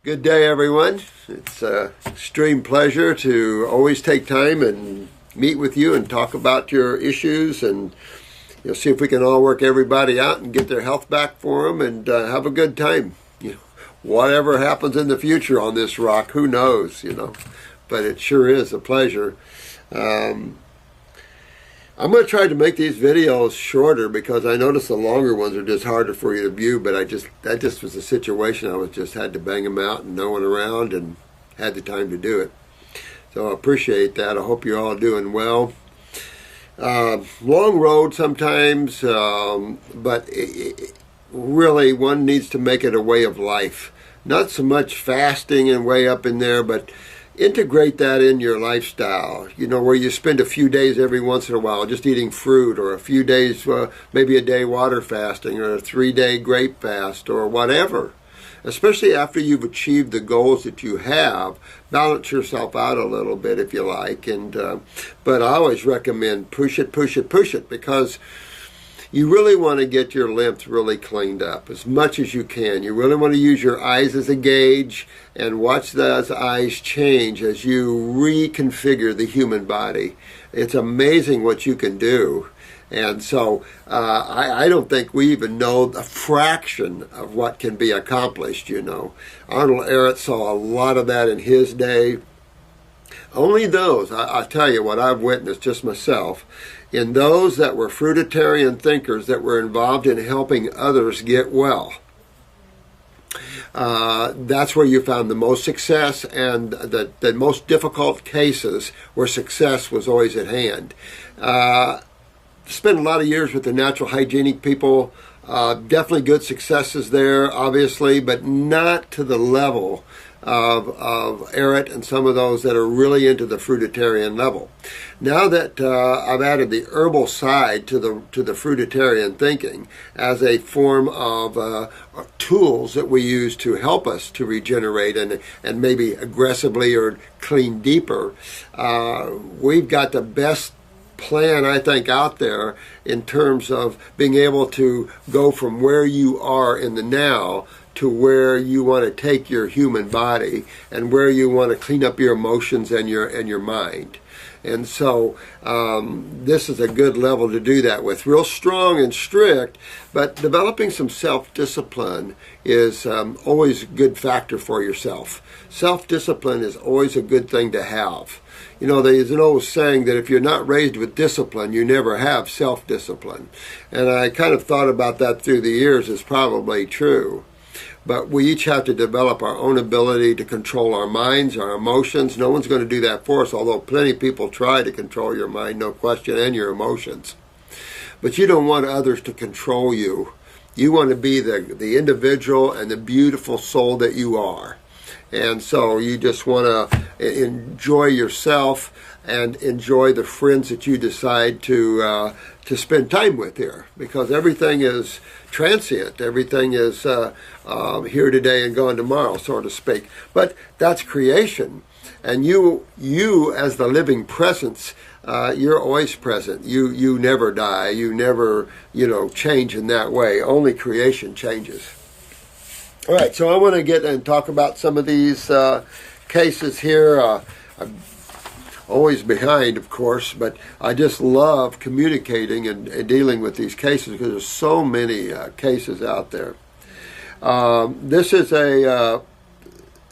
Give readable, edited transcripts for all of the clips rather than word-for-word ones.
Good day, everyone. It's an extreme pleasure to always take time and meet with you and talk about your issues and see if we can all work everybody out and get their health back for them and have a good time. Whatever happens in the future on this rock, who knows, but it sure is a pleasure. I'm going to try to make these videos shorter because I notice the longer ones are just harder for you to view, but that just was a situation. I just had to bang them out and no one around and had the time to do it. So I appreciate that. I hope you're all doing well. Long road sometimes, but really one needs to make it a way of life. Not so much fasting and way up in there, but integrate that in your lifestyle, where you spend a few days every once in a while just eating fruit, or a few days, maybe a day water fasting, or a 3-day grape fast, or whatever. Especially after you've achieved the goals that you have, balance yourself out a little bit if you like. But I always recommend push it, because you really want to get your lymph really cleaned up as much as you can. You really want to use your eyes as a gauge and watch those eyes change as you reconfigure the human body. It's amazing what you can do. And so I don't think we even know a fraction of what can be accomplished, Arnold Ehret saw a lot of that in his day. Only those, I tell you what I've witnessed just myself, in those that were fruitarian thinkers that were involved in helping others get well. That's where you found the most success, and the most difficult cases where success was always at hand. Spent a lot of years with the natural hygienic people. Definitely good successes there, obviously, but not to the level of Ehret and some of those that are really into the fruitarian level. Now that I've added the herbal side to the fruitarian thinking as a form of tools that we use to help us to regenerate and maybe aggressively or clean deeper, we've got the best plan, I think, out there in terms of being able to go from where you are in the now to where you want to take your human body and where you want to clean up your emotions and your mind. And so this is a good level to do that with. Real strong and strict, but developing some self-discipline is always a good factor for yourself. Self-discipline is always a good thing to have. There's an old saying that if you're not raised with discipline, you never have self-discipline. And I kind of thought about that through the years. It's probably true. But we each have to develop our own ability to control our minds, our emotions. No one's going to do that for us, although plenty of people try to control your mind, no question, and your emotions. But you don't want others to control you. You want to be the individual and the beautiful soul that you are. And so you just want to enjoy yourself and enjoy the friends that you decide to spend time with here, because everything is transient. Everything is here today and gone tomorrow, so to speak. But that's creation, and you as the living presence, you're always present. You never die. You never change in that way. Only creation changes. All right, so I want to get and talk about some of these cases here. I'm always behind, of course, but I just love communicating and dealing with these cases because there's so many cases out there. This is a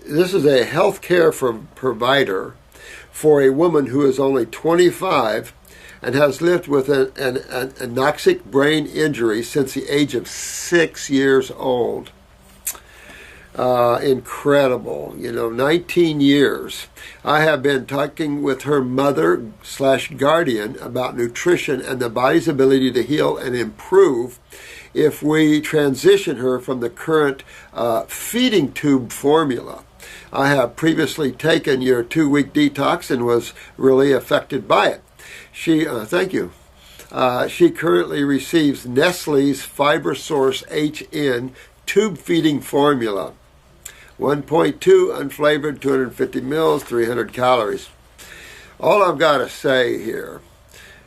healthcare provider for a woman who is only 25 and has lived with an anoxic brain injury since the age of 6 years old. Incredible, 19 years. I have been talking with her mother/guardian about nutrition and the body's ability to heal and improve if we transition her from the current feeding tube formula. I have previously taken your 2-week detox and was really affected by it. Thank you. She currently receives Nestle's FiberSource HN tube feeding formula. 1.2 unflavored, 250 mils, 300 calories. All I've got to say here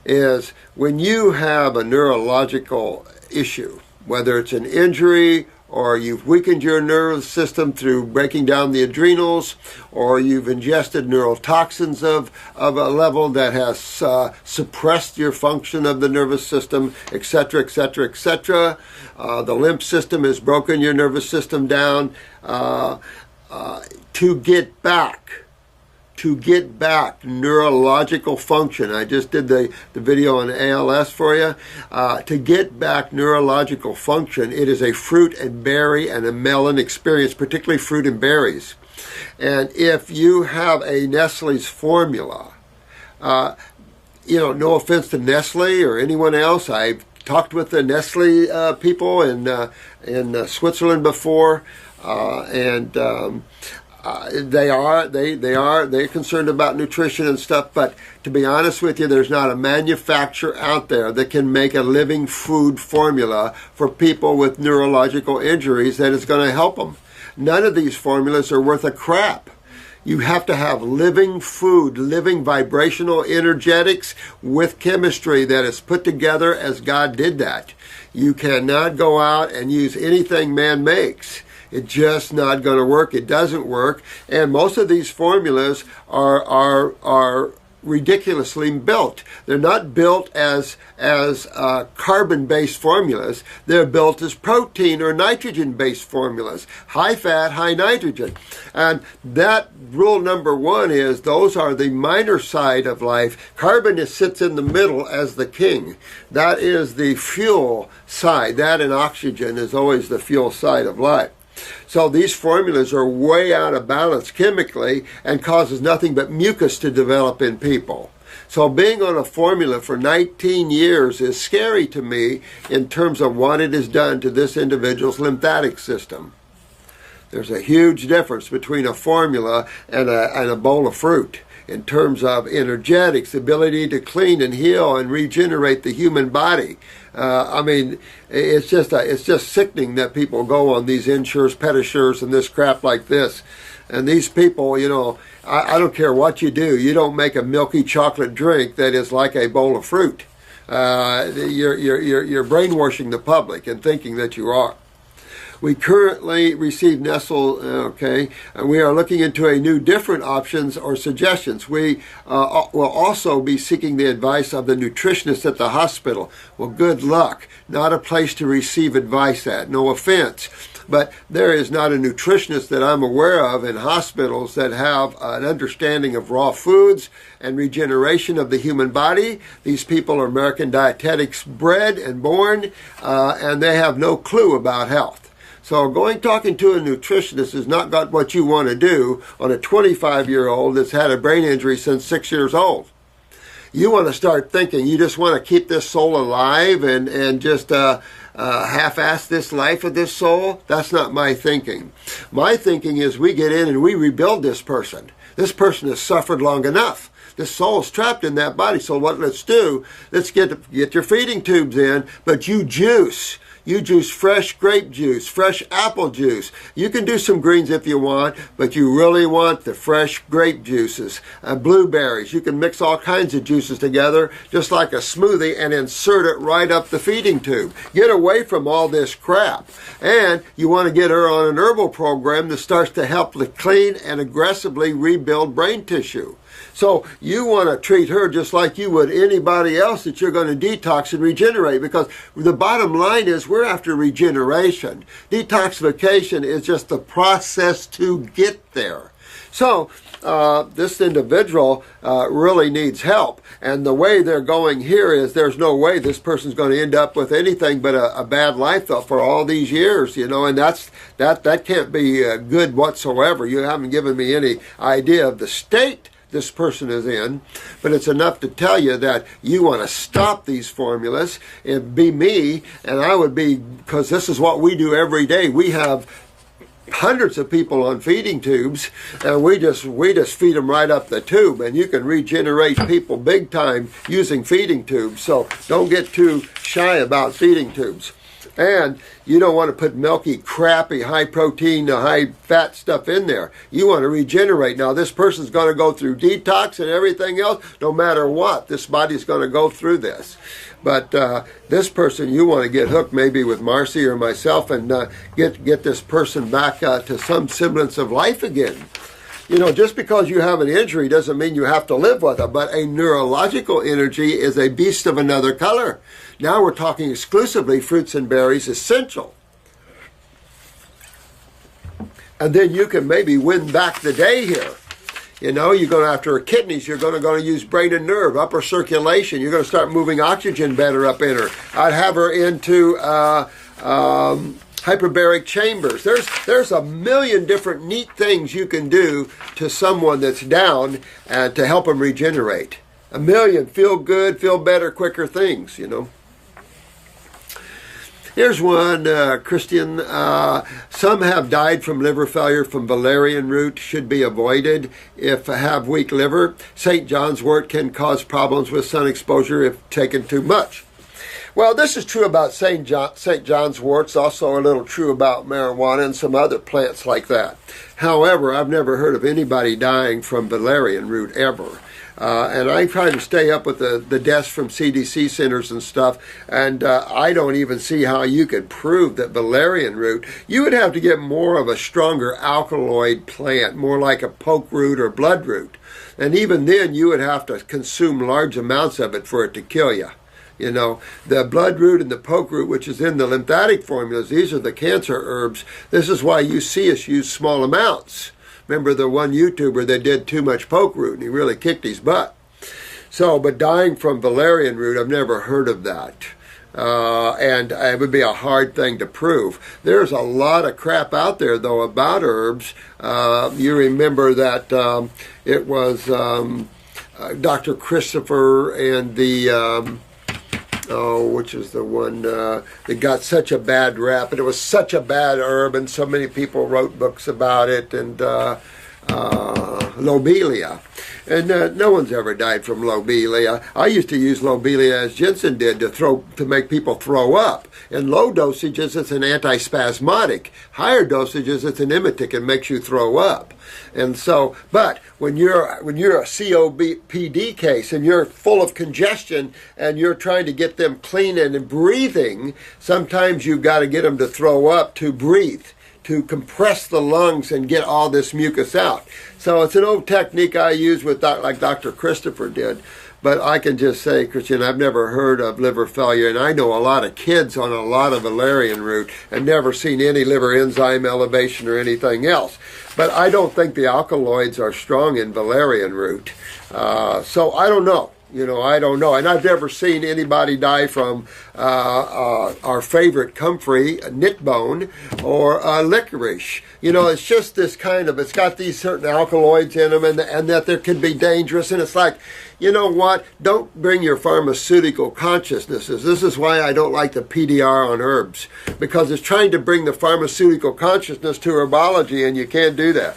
is when you have a neurological issue, whether it's an injury or you've weakened your nervous system through breaking down the adrenals, or you've ingested neurotoxins of a level that has suppressed your function of the nervous system, etc., etc., etc. The lymph system has broken your nervous system down. To get back neurological function. I just did the video on ALS for you. To get back neurological function, it is a fruit and berry and a melon experience, particularly fruit and berries. And if you have a Nestle's formula, no offense to Nestle or anyone else, I've talked with the Nestle people in Switzerland before, they're concerned about nutrition and stuff, but to be honest with you, there's not a manufacturer out there that can make a living food formula for people with neurological injuries that is going to help them. None of these formulas are worth a crap. You have to have living food, living vibrational energetics with chemistry that is put together as God did that. You cannot go out and use anything man makes. It's just not going to work. It doesn't work. And most of these formulas are ridiculously built. They're not built as carbon-based formulas. They're built as protein or nitrogen-based formulas. High fat, high nitrogen. And that rule number one is those are the minor side of life. Carbon sits in the middle as the king. That is the fuel side. That and oxygen is always the fuel side of life. So these formulas are way out of balance chemically and causes nothing but mucus to develop in people. So being on a formula for 19 years is scary to me in terms of what it has done to this individual's lymphatic system. There's a huge difference between a formula and a bowl of fruit in terms of energetics, ability to clean and heal and regenerate the human body. It's just sickening that people go on these Ensures, Pedisures, and this crap like this. And these people, I don't care what you do, you don't make a milky chocolate drink that is like a bowl of fruit. You're brainwashing the public and thinking that you are. We currently receive Nestle, and we are looking into a new different options or suggestions. We will also be seeking the advice of the nutritionist at the hospital. Well, good luck. Not a place to receive advice at. No offense. But there is not a nutritionist that I'm aware of in hospitals that have an understanding of raw foods and regeneration of the human body. These people are American dietetics bred and born, and they have no clue about health. So talking to a nutritionist is not got what you want to do on a 25-year-old that's had a brain injury since 6 years old. You want to start thinking you just want to keep this soul alive and just half-ass this life of this soul. That's not my thinking. My thinking is we get in and we rebuild this person. This person has suffered long enough. This soul is trapped in that body. So what let's do, let's get your feeding tubes in, but you juice. You juice fresh grape juice, fresh apple juice. You can do some greens if you want, but you really want the fresh grape juices. Blueberries. You can mix all kinds of juices together, just like a smoothie, and insert it right up the feeding tube. Get away from all this crap. And you want to get her on an herbal program that starts to help the clean and aggressively rebuild brain tissue. So you want to treat her just like you would anybody else that you're going to detox and regenerate, because the bottom line is we're after regeneration. Detoxification is just the process to get there. So this individual really needs help. And the way they're going here is there's no way this person's going to end up with anything but a bad life though for all these years, and that can't be good whatsoever. You haven't given me any idea of the state this person is in, but it's enough to tell you that you want to stop these formulas. It'd be me, and I would be, because this is what we do every day. We have hundreds of people on feeding tubes, and we just feed them right up the tube, and you can regenerate people big time using feeding tubes. So don't get too shy about feeding tubes. And you don't want to put milky, crappy, high protein, high fat stuff in there. You want to regenerate. Now, this person's going to go through detox and everything else. No matter what, this body's going to go through this. But this person, you want to get hooked maybe with Marcy or myself and get this person back to some semblance of life again. You know, just because you have an injury doesn't mean you have to live with it, but a neurological energy is a beast of another color. Now we're talking exclusively fruits and berries essential. And then you can maybe win back the day here. You know, you're going after kidneys, you're going to use brain and nerve, upper circulation. You're going to start moving oxygen better up in her. I'd have her into hyperbaric chambers. There's a million different neat things you can do to someone that's down to help them regenerate. A million feel good, feel better, quicker things, you know. Here's one, Christian. Some have died from liver failure from valerian root. Should be avoided if have weak liver. St. John's wort can cause problems with sun exposure if taken too much. Well, this is true about St. John's wort. It's also a little true about marijuana and some other plants like that. However, I've never heard of anybody dying from valerian root ever. And I try to stay up with the deaths from CDC centers and stuff, and I don't even see how you could prove that valerian root. You would have to get more of a stronger alkaloid plant, more like a poke root or blood root. And even then, you would have to consume large amounts of it for it to kill you. You know, the blood root and the poke root, which is in the lymphatic formulas, these are the cancer herbs. This is why you see us use small amounts. Remember the one YouTuber that did too much poke root and he really kicked his butt. So, but dying from valerian root, I've never heard of that. And it would be a hard thing to prove. There's a lot of crap out there, though, about herbs. You remember that it was Dr. Christopher and the... which is the one that got such a bad rap, and it was such a bad herb, and so many people wrote books about it, and lobelia. And no one's ever died from lobelia. I used to use lobelia as Jensen did to make people throw up. In low dosages, it's an antispasmodic. Higher dosages, it's an emetic and makes you throw up. And so, but when you're a COPD case and you're full of congestion and you're trying to get them clean and breathing, sometimes you've got to get them to throw up to breathe, to compress the lungs and get all this mucus out. So it's an old technique I use with like Dr. Christopher did. But I can just say, Christian, I've never heard of liver failure, and I know a lot of kids on a lot of valerian root and never seen any liver enzyme elevation or anything else. But I don't think the alkaloids are strong in valerian root. So I don't know. You know, I don't know. And I've never seen anybody die from our favorite comfrey, knitbone, or licorice. You know, it's just this kind of, it's got these certain alkaloids in them and that there can be dangerous. And it's like, you know what? Don't bring your pharmaceutical consciousnesses. This is why I don't like the PDR on herbs, because it's trying to bring the pharmaceutical consciousness to herbology, and you can't do that.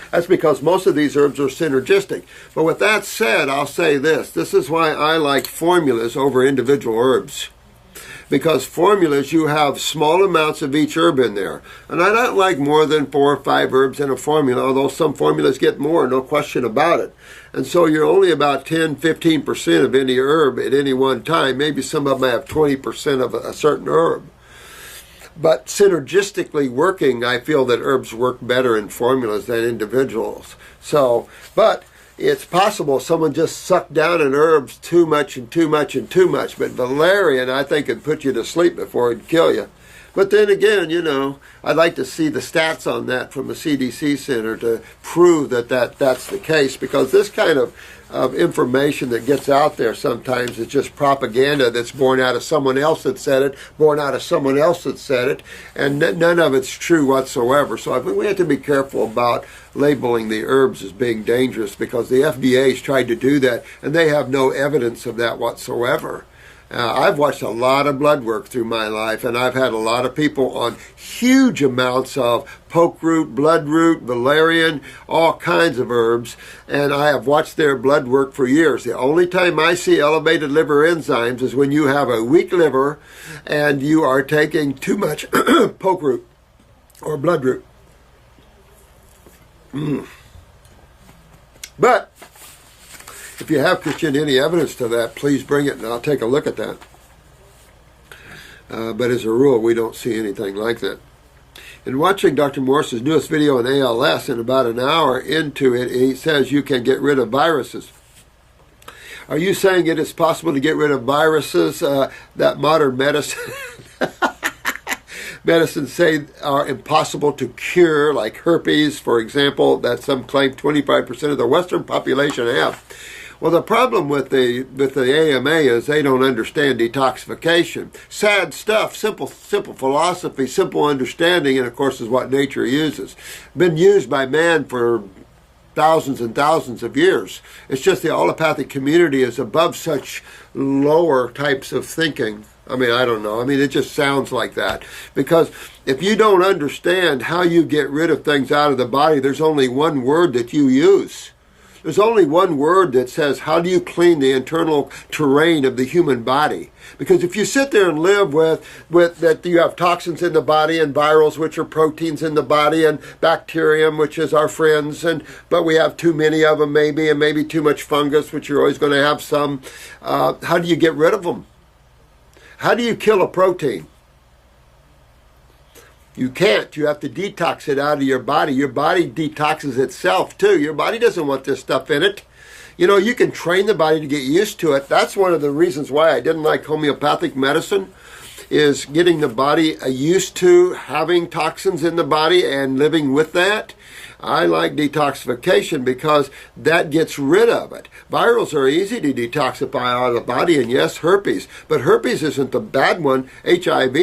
That's because most of these herbs are synergistic. But with that said, I'll say this. This is why I like formulas over individual herbs. Because formulas, you have small amounts of each herb in there. And I don't like more than 4 or 5 herbs in a formula, although some formulas get more, no question about it. And so you're only about 10-15% of any herb at any one time. Maybe some of them have 20% of a certain herb. But synergistically working, I feel that herbs work better in formulas than individuals. So, but it's possible someone just sucked down in herbs too much and too much and too much. But valerian, I think, could put you to sleep before it'd kill you. But then again, you know, I'd like to see the stats on that from the CDC Center to prove that's the case, because this kind of information that gets out there sometimes is just propaganda that's born out of someone else that said it, born out of someone else that said it, and none of it's true whatsoever. So I think we have to be careful about labeling the herbs as being dangerous, because the FDA's tried to do that, and they have no evidence of that whatsoever. I've watched a lot of blood work through my life, and I've had a lot of people on huge amounts of poke root, blood root, valerian, all kinds of herbs, and I have watched their blood work for years. The only time I see elevated liver enzymes is when you have a weak liver and you are taking too much poke root or blood root. But If you have, Christian, any evidence to that, please bring it and I'll take a look at that. But as a rule, we don't see anything like that. In watching Dr. Morse's newest video on ALS, and about an hour into it, he says you can get rid of viruses. Are you saying it is possible to get rid of viruses that modern medicine say are impossible to cure, like herpes, for example, that some claim 25% of the Western population have? Well, the problem with the AMA is they don't understand detoxification. Sad stuff, simple philosophy, simple understanding, and of course is what nature uses. Been used by man for thousands and thousands of years. It's just the allopathic community is above such lower types of thinking. I mean, I don't know. I mean, it just sounds like that. Because if you don't understand how you get rid of things out of the body, there's only one word that you use. There's only one word that says, how do you clean the internal terrain of the human body? Because if you sit there and live with that you have toxins in the body and virals, which are proteins in the body, and bacterium, which is our friends, but we have too many of them maybe, and maybe too much fungus, which you're always going to have some. How do you get rid of them? How do you kill a protein? You can't. You have to detox it out of your body. Your body detoxes itself too. Your body doesn't want this stuff in it. You know, you can train the body to get used to it. That's one of the reasons why I didn't like homeopathic medicine, is getting the body used to having toxins in the body and living with that. I like detoxification because that gets rid of it. Virals are easy to detoxify out of the body, and yes, herpes. But herpes isn't the bad one, HIV.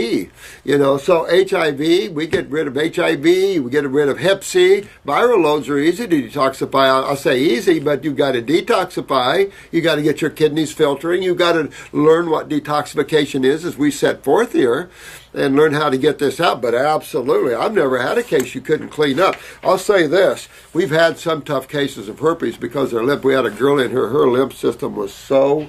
You know, so HIV, we get rid of HIV, we get rid of Hep C. Viral loads are easy to detoxify. I'll say easy, but you've got to detoxify. You've got to get your kidneys filtering. You've got to learn what detoxification is, as we set forth here, and learn how to get this out. But absolutely, I've never had a case you couldn't clean up. I'll say this, we've had some tough cases of herpes because their lymph, we had a girl in here, her lymph system was so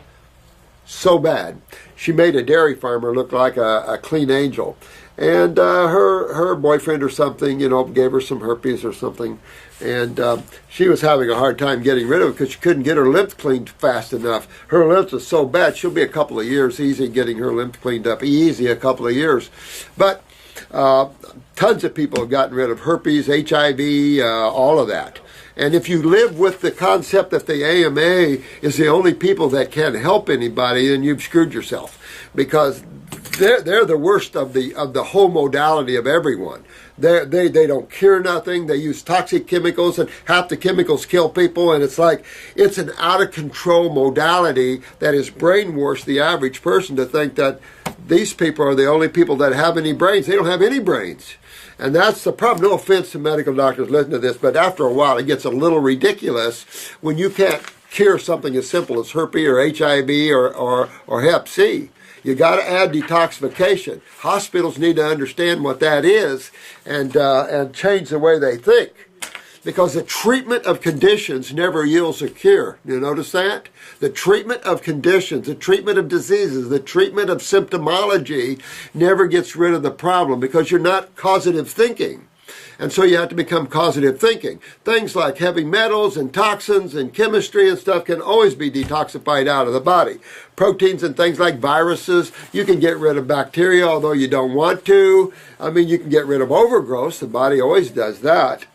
bad. She made a dairy farmer look like a clean angel. And her boyfriend or something, you know, gave her some herpes or something. And she was having a hard time getting rid of it because she couldn't get her lymph cleaned fast enough. Her lymph is so bad, she'll be a couple of years easy getting her lymph cleaned up. Easy, a couple of years. But tons of people have gotten rid of herpes, HIV, all of that. And if you live with the concept that the AMA is the only people that can help anybody, then you've screwed yourself. Because they're the worst of the whole modality of everyone. They don't cure nothing. They use toxic chemicals, and half the chemicals kill people. And it's like, it's an out of control modality that has brainwashed the average person to think that these people are the only people that have any brains. They don't have any brains. And that's the problem. No offense to medical doctors listening to this, but after a while it gets a little ridiculous when you can't cure something as simple as herpes or HIV or Hep C. You got to add detoxification. Hospitals need to understand what that is and change the way they think. Because the treatment of conditions never yields a cure. You notice that? The treatment of conditions, the treatment of diseases, the treatment of symptomology never gets rid of the problem because you're not causative thinking. And so you have to become causative thinking. Things like heavy metals and toxins and chemistry and stuff can always be detoxified out of the body. Proteins and things like viruses, you can get rid of bacteria, although you don't want to. I mean, you can get rid of overgrowth. The body always does that.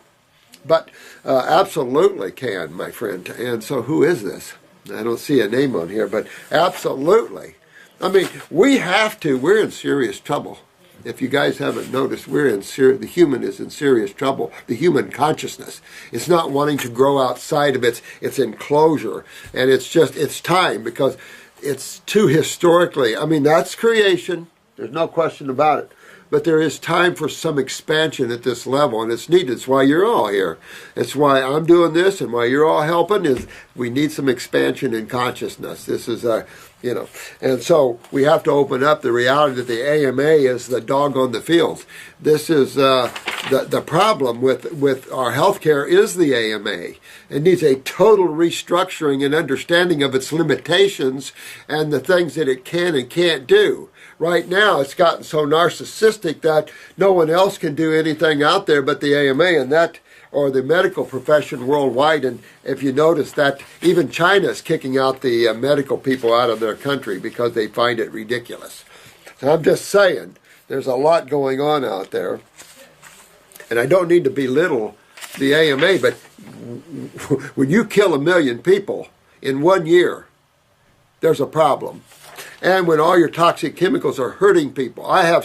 But absolutely can, my friend. And so who is this? I don't see a name on here, but absolutely. I mean, we're in serious trouble. If you guys haven't noticed, the human is in serious trouble. The human consciousness. It's not wanting to grow outside of its enclosure. And it's time, because it's too historically, I mean, that's creation. There's no question about it. But there is time for some expansion at this level, and it's needed. It's why you're all here. It's why I'm doing this, and why you're all helping, is we need some expansion in consciousness. This is and so we have to open up the reality that the AMA is the dog on the field. This is the problem with our healthcare is the AMA. It needs a total restructuring and understanding of its limitations and the things that it can and can't do. Right now, it's gotten so narcissistic that no one else can do anything out there but the AMA, and that or the medical profession worldwide. And if you notice that even China is kicking out the medical people out of their country because they find it ridiculous. So I'm just saying, there's a lot going on out there. And I don't need to belittle the AMA, but when you kill 1 million people in 1 year, there's a problem. And when all your toxic chemicals are hurting people. I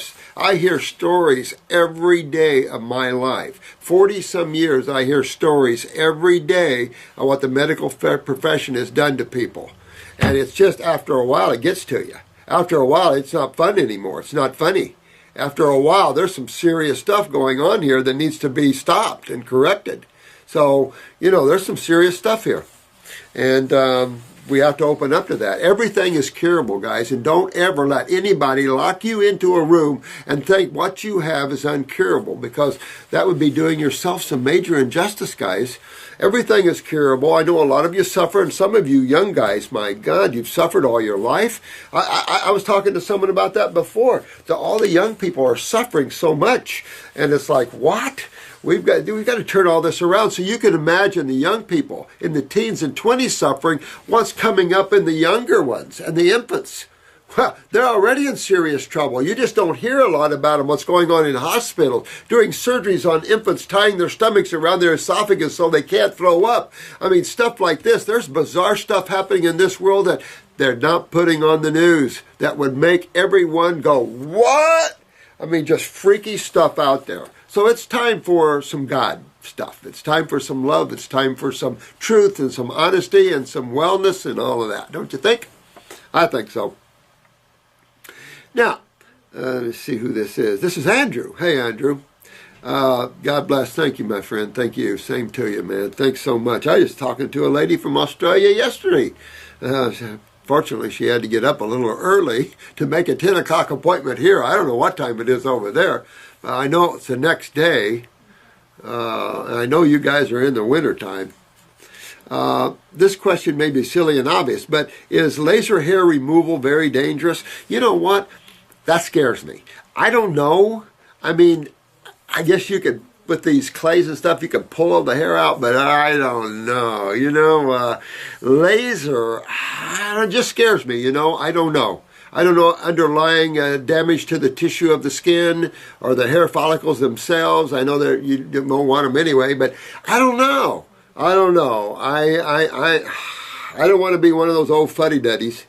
hear stories every day of my life. 40-some years, I hear stories every day of what the medical profession has done to people. And it's just after a while, it gets to you. After a while, it's not fun anymore. It's not funny. After a while, there's some serious stuff going on here that needs to be stopped and corrected. So, there's some serious stuff here. And we have to open up to that. Everything is curable, guys, and don't ever let anybody lock you into a room and think what you have is uncurable, because that would be doing yourself some major injustice, guys. Everything is curable. I know a lot of you suffer, and some of you young guys, my God, you've suffered all your life. I was talking to someone about that before. All the young people are suffering so much, and it's like, what? We've got to turn all this around. So you can imagine the young people in the teens and 20s suffering, what's coming up in the younger ones and the infants. Well, they're already in serious trouble. You just don't hear a lot about them, what's going on in hospitals, doing surgeries on infants, tying their stomachs around their esophagus so they can't throw up. I mean, stuff like this. There's bizarre stuff happening in this world that they're not putting on the news that would make everyone go, what? I mean, just freaky stuff out there. So it's time for some God stuff. It's time for some love. It's time for some truth and some honesty and some wellness and all of that. Don't you think? I think so. Now, let's see who this is. This is Andrew. Hey, Andrew. God bless. Thank you, my friend. Thank you. Same to you, man. Thanks so much. I was talking to a lady from Australia yesterday. Fortunately, she had to get up a little early to make a 10 o'clock appointment here. I don't know what time it is over there. I know it's the next day. I know you guys are in the winter time. This question may be silly and obvious, but is laser hair removal very dangerous? You know what? That scares me. I don't know. I mean, I guess you could, with these clays and stuff, you could pull all the hair out, but I don't know. Laser, it just scares me, I don't know. I don't know underlying damage to the tissue of the skin or the hair follicles themselves. I know that you don't want them anyway, but I don't know. I don't want to be one of those old fuddy-duddies,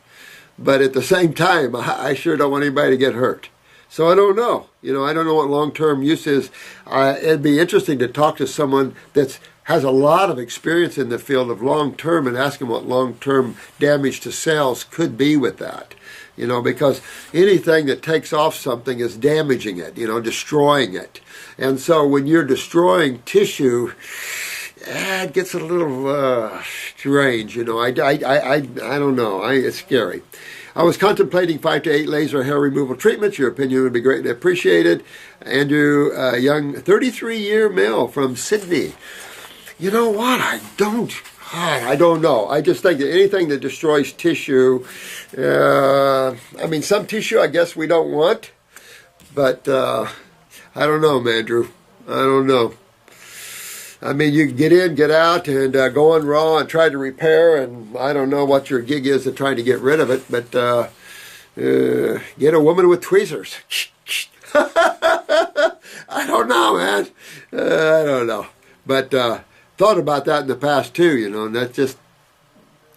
but at the same time, I sure don't want anybody to get hurt. So I don't know. I don't know what long-term use is. It'd be interesting to talk to someone that has a lot of experience in the field of long-term and ask them what long-term damage to cells could be with that. Because anything that takes off something is damaging it, destroying it. And so when you're destroying tissue, it gets a little strange, I don't know. It's scary. I was contemplating 5 to 8 laser hair removal treatments. Your opinion would be greatly appreciated. Andrew, a young 33-year male from Sydney. You know what? I don't know. I just think that anything that destroys tissue, some tissue I guess we don't want, but I don't know, Andrew. I don't know. You can get in, get out, and go on raw and try to repair, and I don't know what your gig is of trying to get rid of it, but get a woman with tweezers. I don't know, man. I don't know. But thought about that in the past too, and that's just,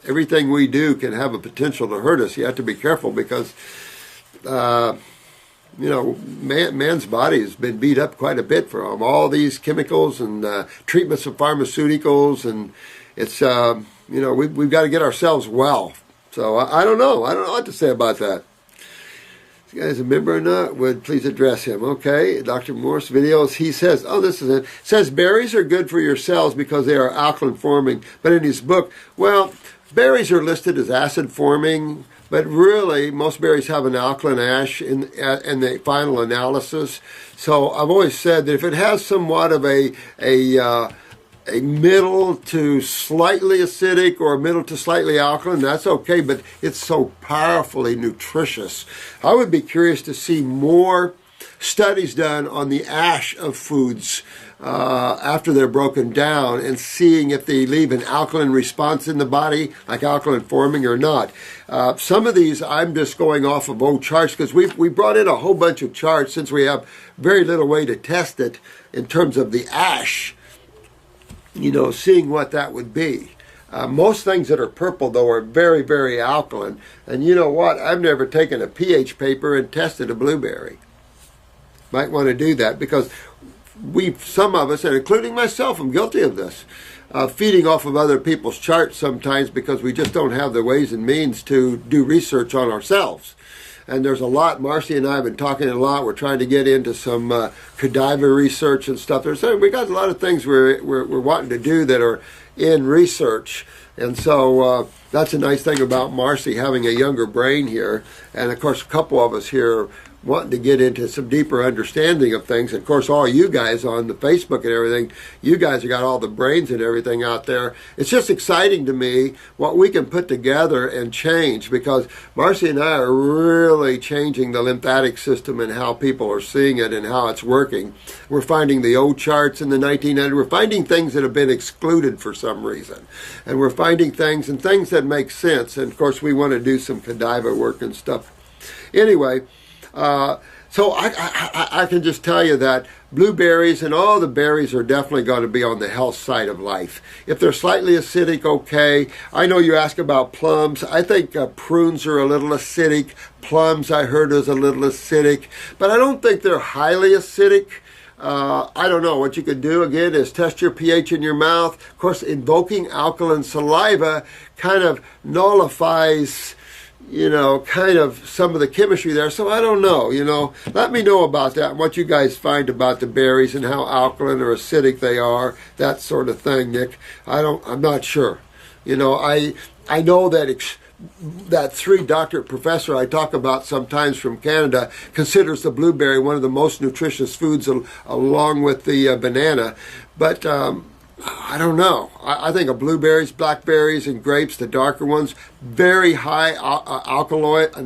everything we do can have a potential to hurt us. You have to be careful because, man's body has been beat up quite a bit from all these chemicals and treatments of pharmaceuticals, and it's, we've got to get ourselves well. So I don't know. I don't know what to say about that. This guy's a member or not, would please address him. Okay, Dr. Morse videos, he says, this is it. Says berries are good for your cells because they are alkaline forming. But in his book, well, berries are listed as acid forming, but really most berries have an alkaline ash in the final analysis. So I've always said that if it has somewhat of a middle to slightly acidic or a middle to slightly alkaline, that's okay, but it's so powerfully nutritious. I would be curious to see more studies done on the ash of foods after they're broken down and seeing if they leave an alkaline response in the body, like alkaline forming or not. Some of these I'm just going off of old charts because we brought in a whole bunch of charts since we have very little way to test it in terms of the ash, seeing what that would be. Most things that are purple, though, are very, very alkaline. And you know what? I've never taken a pH paper and tested a blueberry. Might want to do that because some of us, and including myself, I'm guilty of this, feeding off of other people's charts sometimes because we just don't have the ways and means to do research on ourselves. And there's a lot, Marcy and I have been talking a lot. We're trying to get into some cadaver research and stuff. We got a lot of things we're wanting to do that are in research. And so that's a nice thing about Marcy having a younger brain here. And of course, a couple of us here wanting to get into some deeper understanding of things. And of course, all you guys on the Facebook and everything, you guys have got all the brains and everything out there. It's just exciting to me what we can put together and change, because Marcy and I are really changing the lymphatic system and how people are seeing it and how it's working. We're finding the old charts in the 1900s. We're finding things that have been excluded for some reason. And we're finding things that make sense. And of course, we want to do some cadaver work and stuff. Anyway, so I can just tell you that blueberries and all the berries are definitely going to be on the health side of life. If they're slightly acidic, okay. I know you ask about plums. I think prunes are a little acidic. Plums, I heard, is a little acidic. But I don't think they're highly acidic. I don't know. What you could do, again, is test your pH in your mouth. Of course, invoking alkaline saliva kind of nullifies kind of some of the chemistry there. So I don't know, let me know about that and what you guys find about the berries and how alkaline or acidic they are, that sort of thing, Nick. I'm not sure. I know that 3 doctorate professor I talk about sometimes from Canada considers the blueberry one of the most nutritious foods along with the banana. But I don't know. I think of blueberries, blackberries, and grapes, the darker ones, very high flavonoids,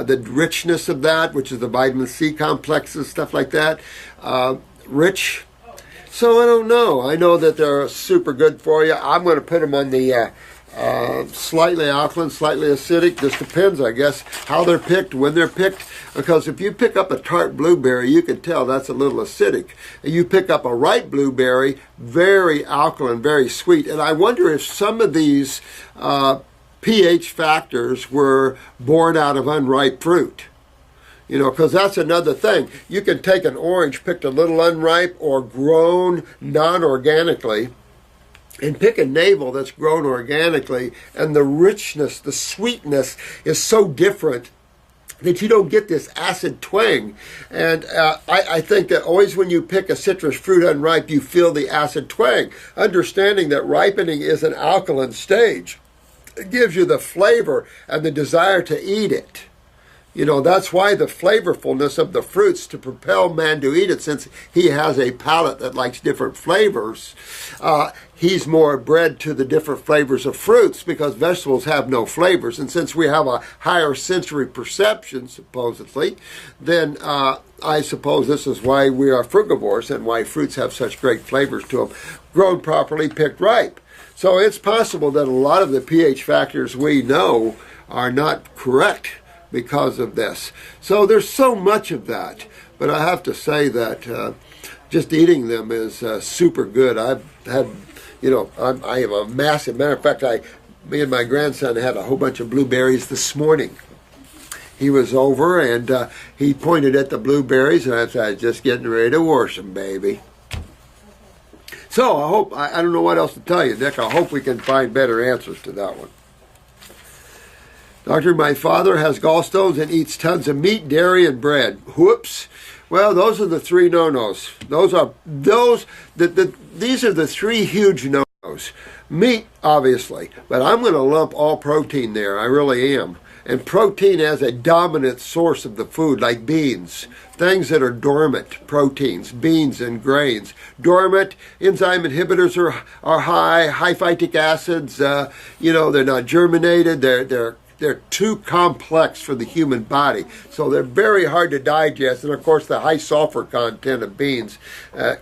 the richness of that, which is the vitamin C complexes, stuff like that, rich. So I don't know. I know that they're super good for you. I'm going to put them on the slightly alkaline, slightly acidic. Just depends, I guess, how they're picked, when they're picked. Because if you pick up a tart blueberry, you can tell that's a little acidic. And you pick up a ripe blueberry, very alkaline, very sweet. And I wonder if some of these pH factors were born out of unripe fruit. Because that's another thing. You can take an orange picked a little unripe or grown non-organically, and pick a navel that's grown organically, and the richness, the sweetness is so different that you don't get this acid twang. And I think that always when you pick a citrus fruit unripe, you feel the acid twang, understanding that ripening is an alkaline stage. It gives you the flavor and the desire to eat it. That's why the flavorfulness of the fruits to propel man to eat it, since he has a palate that likes different flavors. He's more bred to the different flavors of fruits because vegetables have no flavors. And since we have a higher sensory perception, supposedly, then I suppose this is why we are frugivores and why fruits have such great flavors to them, grown properly, picked ripe. So it's possible that a lot of the pH factors we know are not correct because of this. So there's so much of that. But I have to say that just eating them is super good. I've had, I have a massive, matter of fact, me and my grandson had a whole bunch of blueberries this morning. He was over and he pointed at the blueberries and I said, just getting ready to wash them, baby. So I hope, I don't know what else to tell you, Nick. I hope we can find better answers to that one. Doctor, my father has gallstones and eats tons of meat, dairy, and bread. Whoops. Well, those are the 3 no-nos. These are the 3 huge no-nos. Meat, obviously, but I'm going to lump all protein there. I really am. And protein as a dominant source of the food, like beans. Things that are dormant proteins, beans and grains. Dormant enzyme inhibitors are high phytic acids. They're not germinated. they're too complex for the human body. So they're very hard to digest. And of course, the high sulfur content of beans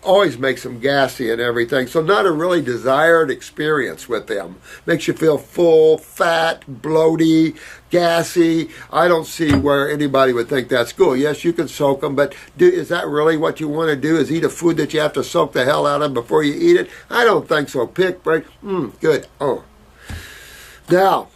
always makes them gassy and everything. So not a really desired experience with them. Makes you feel full, fat, bloaty, gassy. I don't see where anybody would think that's cool. Yes, you can soak them, but is that really what you want to do, is eat a food that you have to soak the hell out of before you eat it? I don't think so. Pick, break, good. Oh. Now,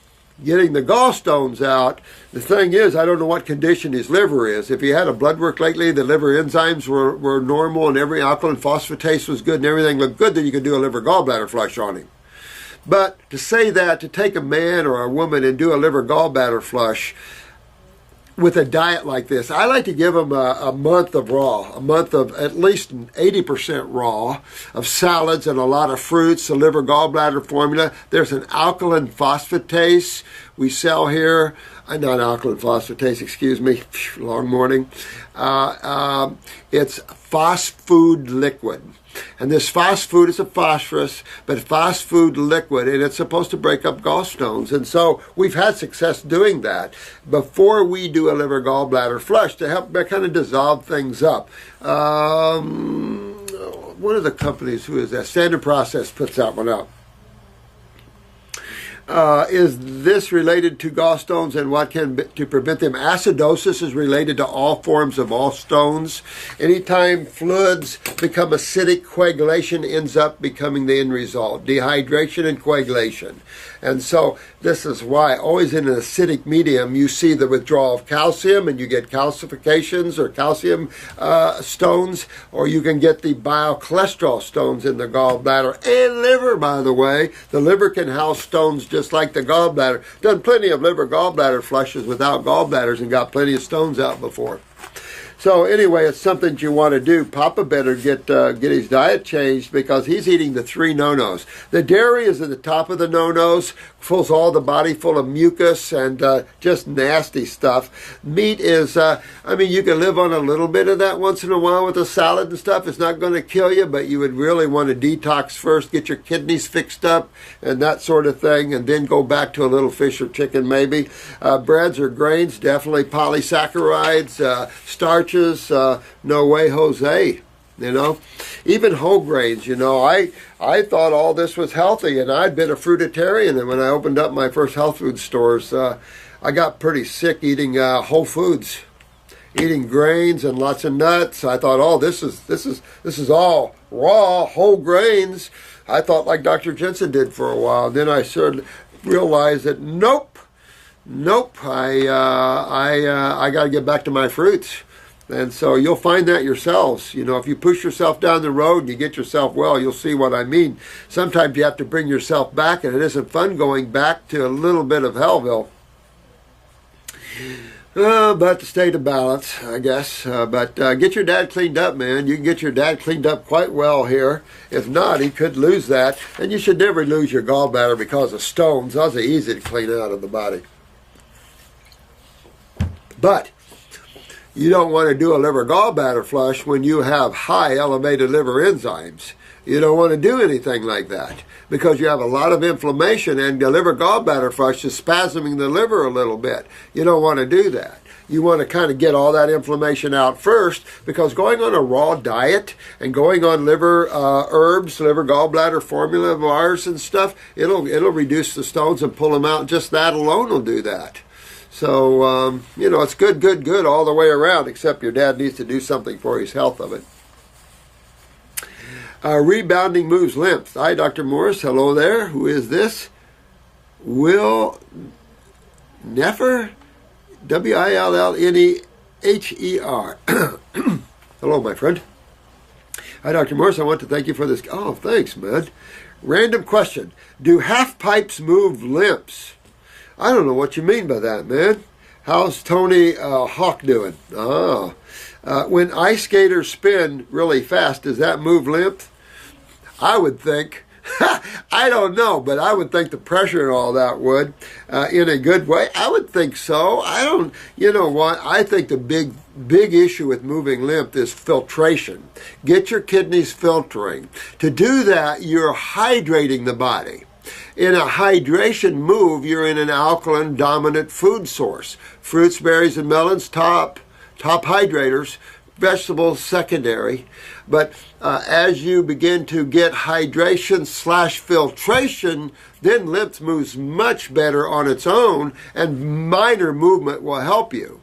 getting the gallstones out, the thing is, I don't know what condition his liver is. If he had a blood work lately, the liver enzymes were normal and every alkaline phosphatase was good and everything looked good, then you could do a liver gallbladder flush on him. But to say that, to take a man or a woman and do a liver gallbladder flush with a diet like this, I like to give them a month of raw, a month of at least 80% raw, of salads and a lot of fruits, the liver gallbladder formula. There's an alkaline phosphatase we sell here. Not alkaline phosphatase, excuse me, long morning. It's phosphate liquid. And this phosphate is a phosphorus, but phosphate liquid, and it's supposed to break up gallstones. And so we've had success doing that before we do a liver gallbladder flush to help kind of dissolve things up. One of the companies, who is that? Standard Process puts that one out. Is this related to gallstones and what can to prevent them? Acidosis is related to all forms of all stones. Anytime fluids become acidic, coagulation ends up becoming the end result. Dehydration and coagulation. And so this is why always in an acidic medium you see the withdrawal of calcium and you get calcifications or calcium stones, or you can get the bile cholesterol stones in the gallbladder and liver, by the way. The liver can house stones just like the gallbladder. Done plenty of liver gallbladder flushes without gallbladders and got plenty of stones out before. So anyway, it's something you want to do. Papa better get his diet changed because he's eating the 3 no-nos. The dairy is at the top of the no-nos, fills all the body full of mucus and just nasty stuff. Meat is, you can live on a little bit of that once in a while with a salad and stuff. It's not going to kill you, but you would really want to detox first, get your kidneys fixed up and that sort of thing, and then go back to a little fish or chicken maybe. Breads or grains, definitely polysaccharides, starches, no way, Jose. Even whole grains. I thought all this was healthy, and I'd been a fruitarian, and when I opened up my first health food stores, I got pretty sick eating whole foods, eating grains and lots of nuts. I thought, oh, this is all raw whole grains. I thought like Dr. Jensen did for a while. Then I sort of realized that nope, I got to get back to my fruits. And so you'll find that yourselves. If you push yourself down the road and you get yourself well, you'll see what I mean. Sometimes you have to bring yourself back, and it isn't fun going back to a little bit of Hellville. But to stay to balance, I guess. But get your dad cleaned up, man. You can get your dad cleaned up quite well here. If not, he could lose that. And you should never lose your gallbladder because of stones. Those are easy to clean out of the body. But you don't want to do a liver gallbladder flush when you have high elevated liver enzymes. You don't want to do anything like that because you have a lot of inflammation, and the liver gallbladder flush is spasming the liver a little bit. You don't want to do that. You want to kind of get all that inflammation out first, because going on a raw diet and going on liver herbs, liver gallbladder formula of ours and stuff, it'll reduce the stones and pull them out. Just that alone will do that. So, it's good all the way around, except your dad needs to do something for his health of it. Rebounding moves lymph. Hi, Dr. Morris. Hello there. Who is this? Will Neffer? Willneher. Hello, my friend. Hi, Dr. Morris. I want to thank you for this. Oh, thanks, man. Random question. Do half pipes move lymphs? I don't know what you mean by that, man. How's Tony Hawk doing? When ice skaters spin really fast, does that move lymph? I would think. I don't know, but I would think the pressure and all that would, in a good way. I would think so. You know what? I think the big issue with moving lymph is filtration. Get your kidneys filtering. To do that, you're hydrating the body. In a hydration move, you're in an alkaline dominant food source. Fruits, berries, and melons, top hydrators. Vegetables, secondary. But as you begin to get hydration / filtration, then lymph moves much better on its own, and minor movement will help you.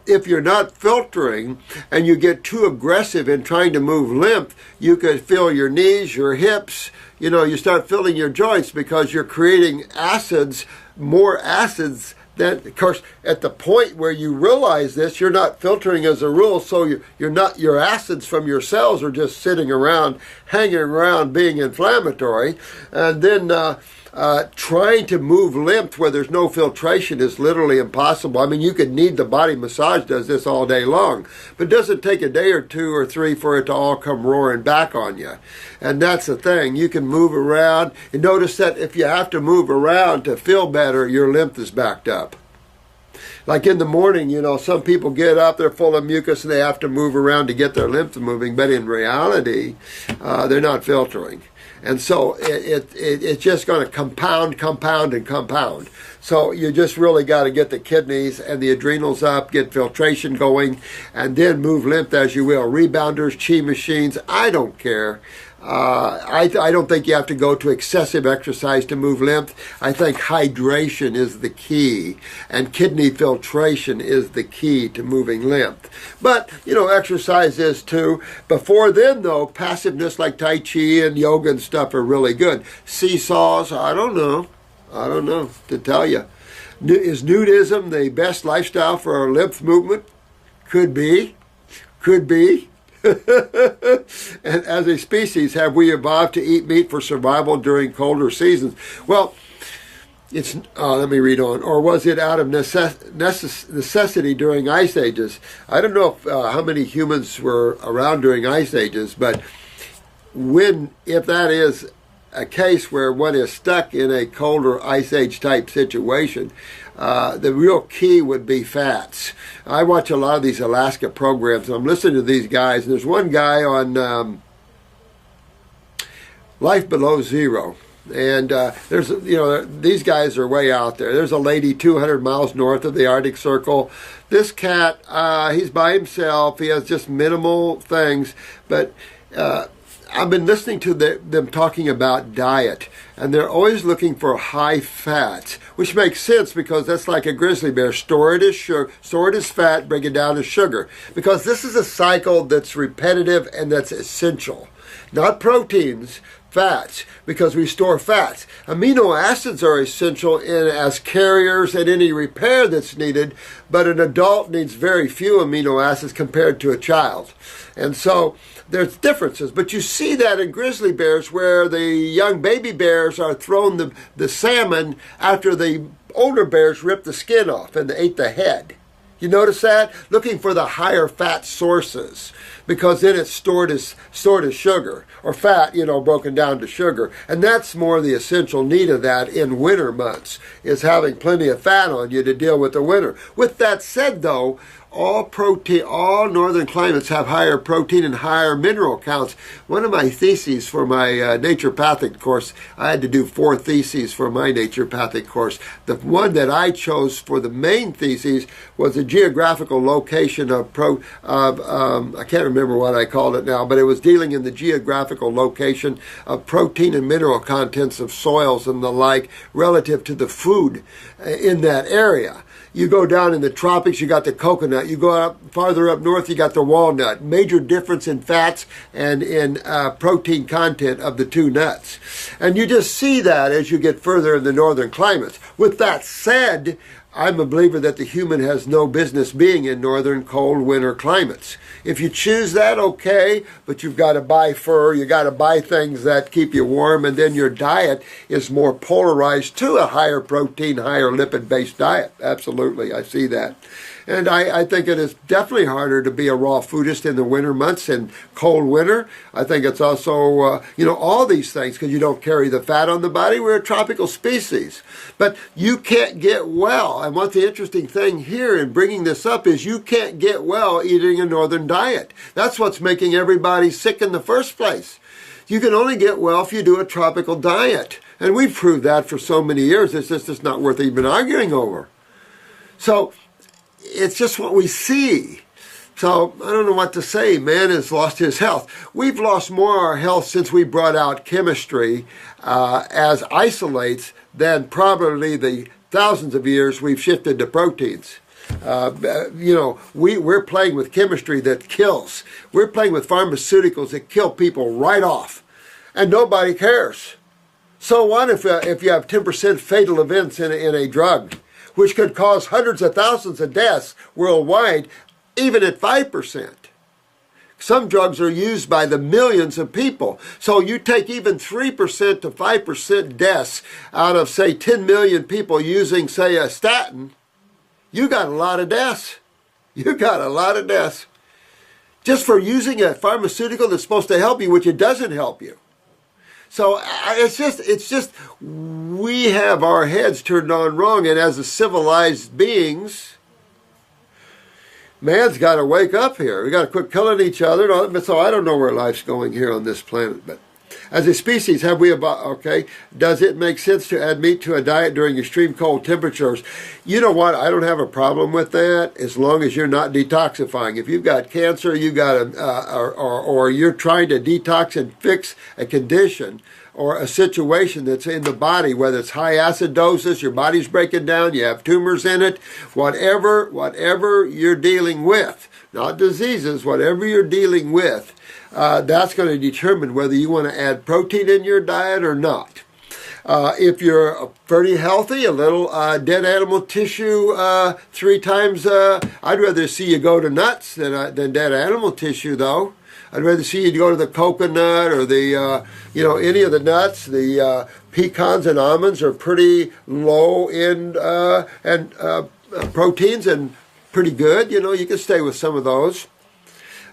If you're not filtering and you get too aggressive in trying to move lymph, you could feel your knees, your hips, you start feeling your joints because you're creating acids, more acids. Then, of course, at the point where you realize this, you're not filtering as a rule, so your acids from your cells are just sitting around, hanging around, being inflammatory, and then trying to move lymph where there's no filtration is literally impossible. I mean, you could need the body massage does this all day long, but it doesn't take a day or 2 or 3 for it to all come roaring back on you. And that's the thing. You can move around. And notice that if you have to move around to feel better, your lymph is backed up. Like in the morning, some people get up, they're full of mucus, and they have to move around to get their lymph moving. But in reality, they're not filtering. And so it's just going to compound. So you just really got to get the kidneys and the adrenals up, get filtration going, and then move lymph as you will. Rebounders, chi machines, I don't care. I don't think you have to go to excessive exercise to move lymph. I think hydration is the key, and kidney filtration is the key to moving lymph. But, exercise is too. Before then, though, passiveness like Tai Chi and yoga and stuff are really good. Seesaws, I don't know to tell you. Is nudism the best lifestyle for our lymph movement? Could be. And as a species, have we evolved to eat meat for survival during colder seasons? Well, it's let me read on. Or was it out of necessity during ice ages? I don't know how many humans were around during ice ages, but if that is a case where one is stuck in a colder ice age type situation, the real key would be fats. I watch a lot of these Alaska programs. I'm listening to these guys, and there's one guy on Life Below Zero. And these guys are way out there. There's a lady 200 miles north of the Arctic Circle. This cat, he's by himself. He has just minimal things, but I've been listening to them talking about diet, and they're always looking for high fats, which makes sense because that's like a grizzly bear. Store it as fat, break it down as sugar, because this is a cycle that's repetitive and that's essential. Not proteins, fats, because we store fats. Amino acids are essential as carriers in any repair that's needed, but an adult needs very few amino acids compared to a child. And so there's differences, but you see that in grizzly bears where the young baby bears are thrown the salmon after the older bears ripped the skin off and they ate the head. You notice that? Looking for the higher fat sources, because then it's stored as sugar, or fat, broken down to sugar. And that's more the essential need of that in winter months, is having plenty of fat on you to deal with the winter. With that said, though, all northern climates have higher protein and higher mineral counts. One of my theses for my naturopathic course, I had to do 4 theses for my naturopathic course. The one that I chose for the main thesis was the geographical location of I can't remember what I called it now, but it was dealing in the geographical location of protein and mineral contents of soils and the like relative to the food in that area. You go down in the tropics, you got the coconut. You go farther up north, you got the walnut. Major difference in fats and in protein content of the two nuts. And you just see that as you get further in the northern climates. With that said, I'm a believer that the human has no business being in northern cold winter climates. If you choose that, okay, but you've got to buy fur, you got to buy things that keep you warm, and then your diet is more polarized to a higher protein, higher lipid-based diet. Absolutely, I see that. And I think it is definitely harder to be a raw foodist in the winter months and cold winter. I think it's also, all these things, because you don't carry the fat on the body. We're a tropical species. But you can't get well. And what's the interesting thing here in bringing this up is you can't get well eating a northern diet. That's what's making everybody sick in the first place. You can only get well if you do a tropical diet. And we've proved that for so many years, it's just not worth even arguing over. So it's just what we see. So I don't know what to say. Man has lost his health. We've lost more of our health since we brought out chemistry as isolates than probably the thousands of years we've shifted to proteins. We're playing with chemistry that kills. We're playing with pharmaceuticals that kill people right off. And nobody cares. So what if you have 10% fatal events in a drug, which could cause hundreds of thousands of deaths worldwide, even at 5%. Some drugs are used by the millions of people. So you take even 3% to 5% deaths out of, say, 10 million people using, say, a statin, you got a lot of deaths. You got a lot of deaths. Just for using a pharmaceutical that's supposed to help you, which it doesn't help you. So it's just we have our heads turned on wrong, and as a civilized beings, man's got to wake up here. We got to quit killing each other. So I don't know where life's going here on this planet. But as a species, does it make sense to add meat to a diet during extreme cold temperatures? You know what? I don't have a problem with that as long as you're not detoxifying. If you've got cancer, you got or you're trying to detox and fix a condition or a situation that's in the body, whether it's high acidosis, your body's breaking down, you have tumors in it, whatever you're dealing with, not diseases, whatever you're dealing with, that's going to determine whether you want to add protein in your diet or not. If you're pretty healthy, a little dead animal tissue 3 times, I'd rather see you go to nuts than dead animal tissue, though. I'd rather see you go to the coconut or the, any of the nuts. The pecans and almonds are pretty low in proteins and pretty good. You can stay with some of those.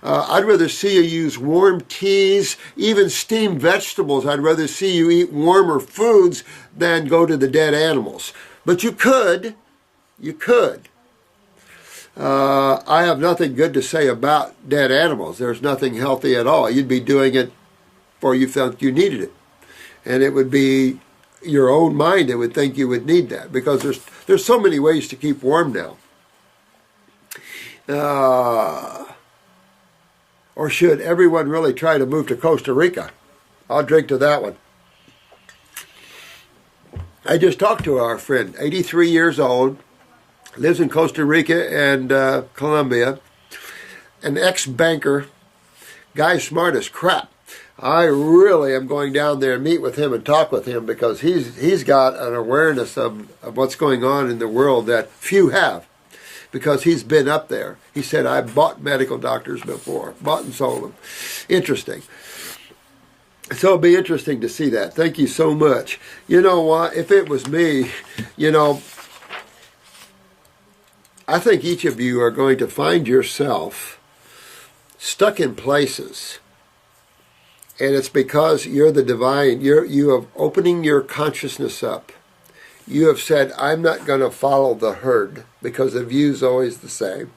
I'd rather see you use warm teas, even steamed vegetables. I'd rather see you eat warmer foods than go to the dead animals. But you could. I have nothing good to say about dead animals. There's nothing healthy at all. You'd be doing it for you felt you needed it. And it would be your own mind that would think you would need that, because there's so many ways to keep warm now. Or should everyone really try to move to Costa Rica? I'll drink to that one. I just talked to our friend, 83 years old, lives in Costa Rica and Colombia, an ex-banker, guy smart as crap. I really am going down there and meet with him and talk with him, because he's got an awareness of what's going on in the world that few have, because he's been up there. He said, I bought medical doctors before, bought and sold them. Interesting. So it'll be interesting to see that. Thank you so much. You know what? If it was me, I think each of you are going to find yourself stuck in places. And it's because you're the divine. You have opening your consciousness up. You have said, I'm not going to follow the herd, because the view's always the same.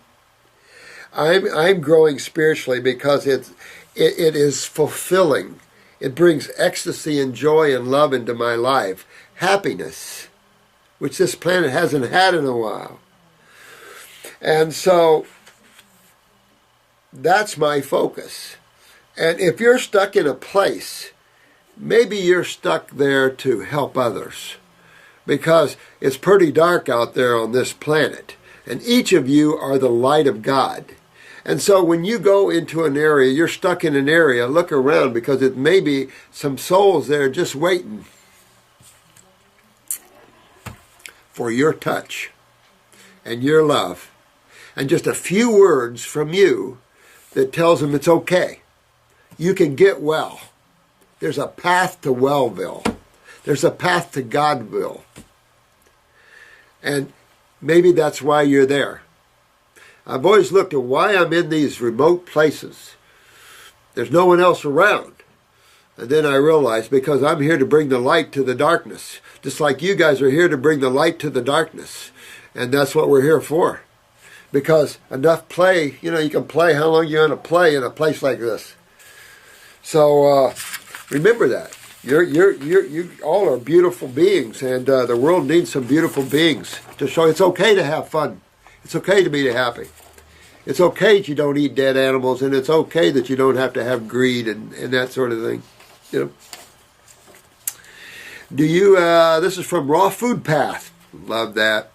I'm growing spiritually because it is fulfilling. It brings ecstasy and joy and love into my life. Happiness, which this planet hasn't had in a while. And so that's my focus. And if you're stuck in a place, maybe you're stuck there to help others, because it's pretty dark out there on this planet. And each of you are the light of God. And so when you go into an area, you're stuck in an area, look around, because it may be some souls there just waiting for your touch and your love. And just a few words from you that tells them it's okay. You can get well. There's a path to Wellville. There's a path to Godville. And maybe that's why you're there. I've always looked at why I'm in these remote places. There's no one else around. And then I realized, because I'm here to bring the light to the darkness. Just like you guys are here to bring the light to the darkness. And that's what we're here for. Because enough play, you can play how long you want to play in a place like this. So remember that. You all are beautiful beings, and the world needs some beautiful beings to show it's okay to have fun. It's okay to be happy. It's okay that you don't eat dead animals, and it's okay that you don't have to have greed and that sort of thing. You know. This is from Raw Food Path. Love that.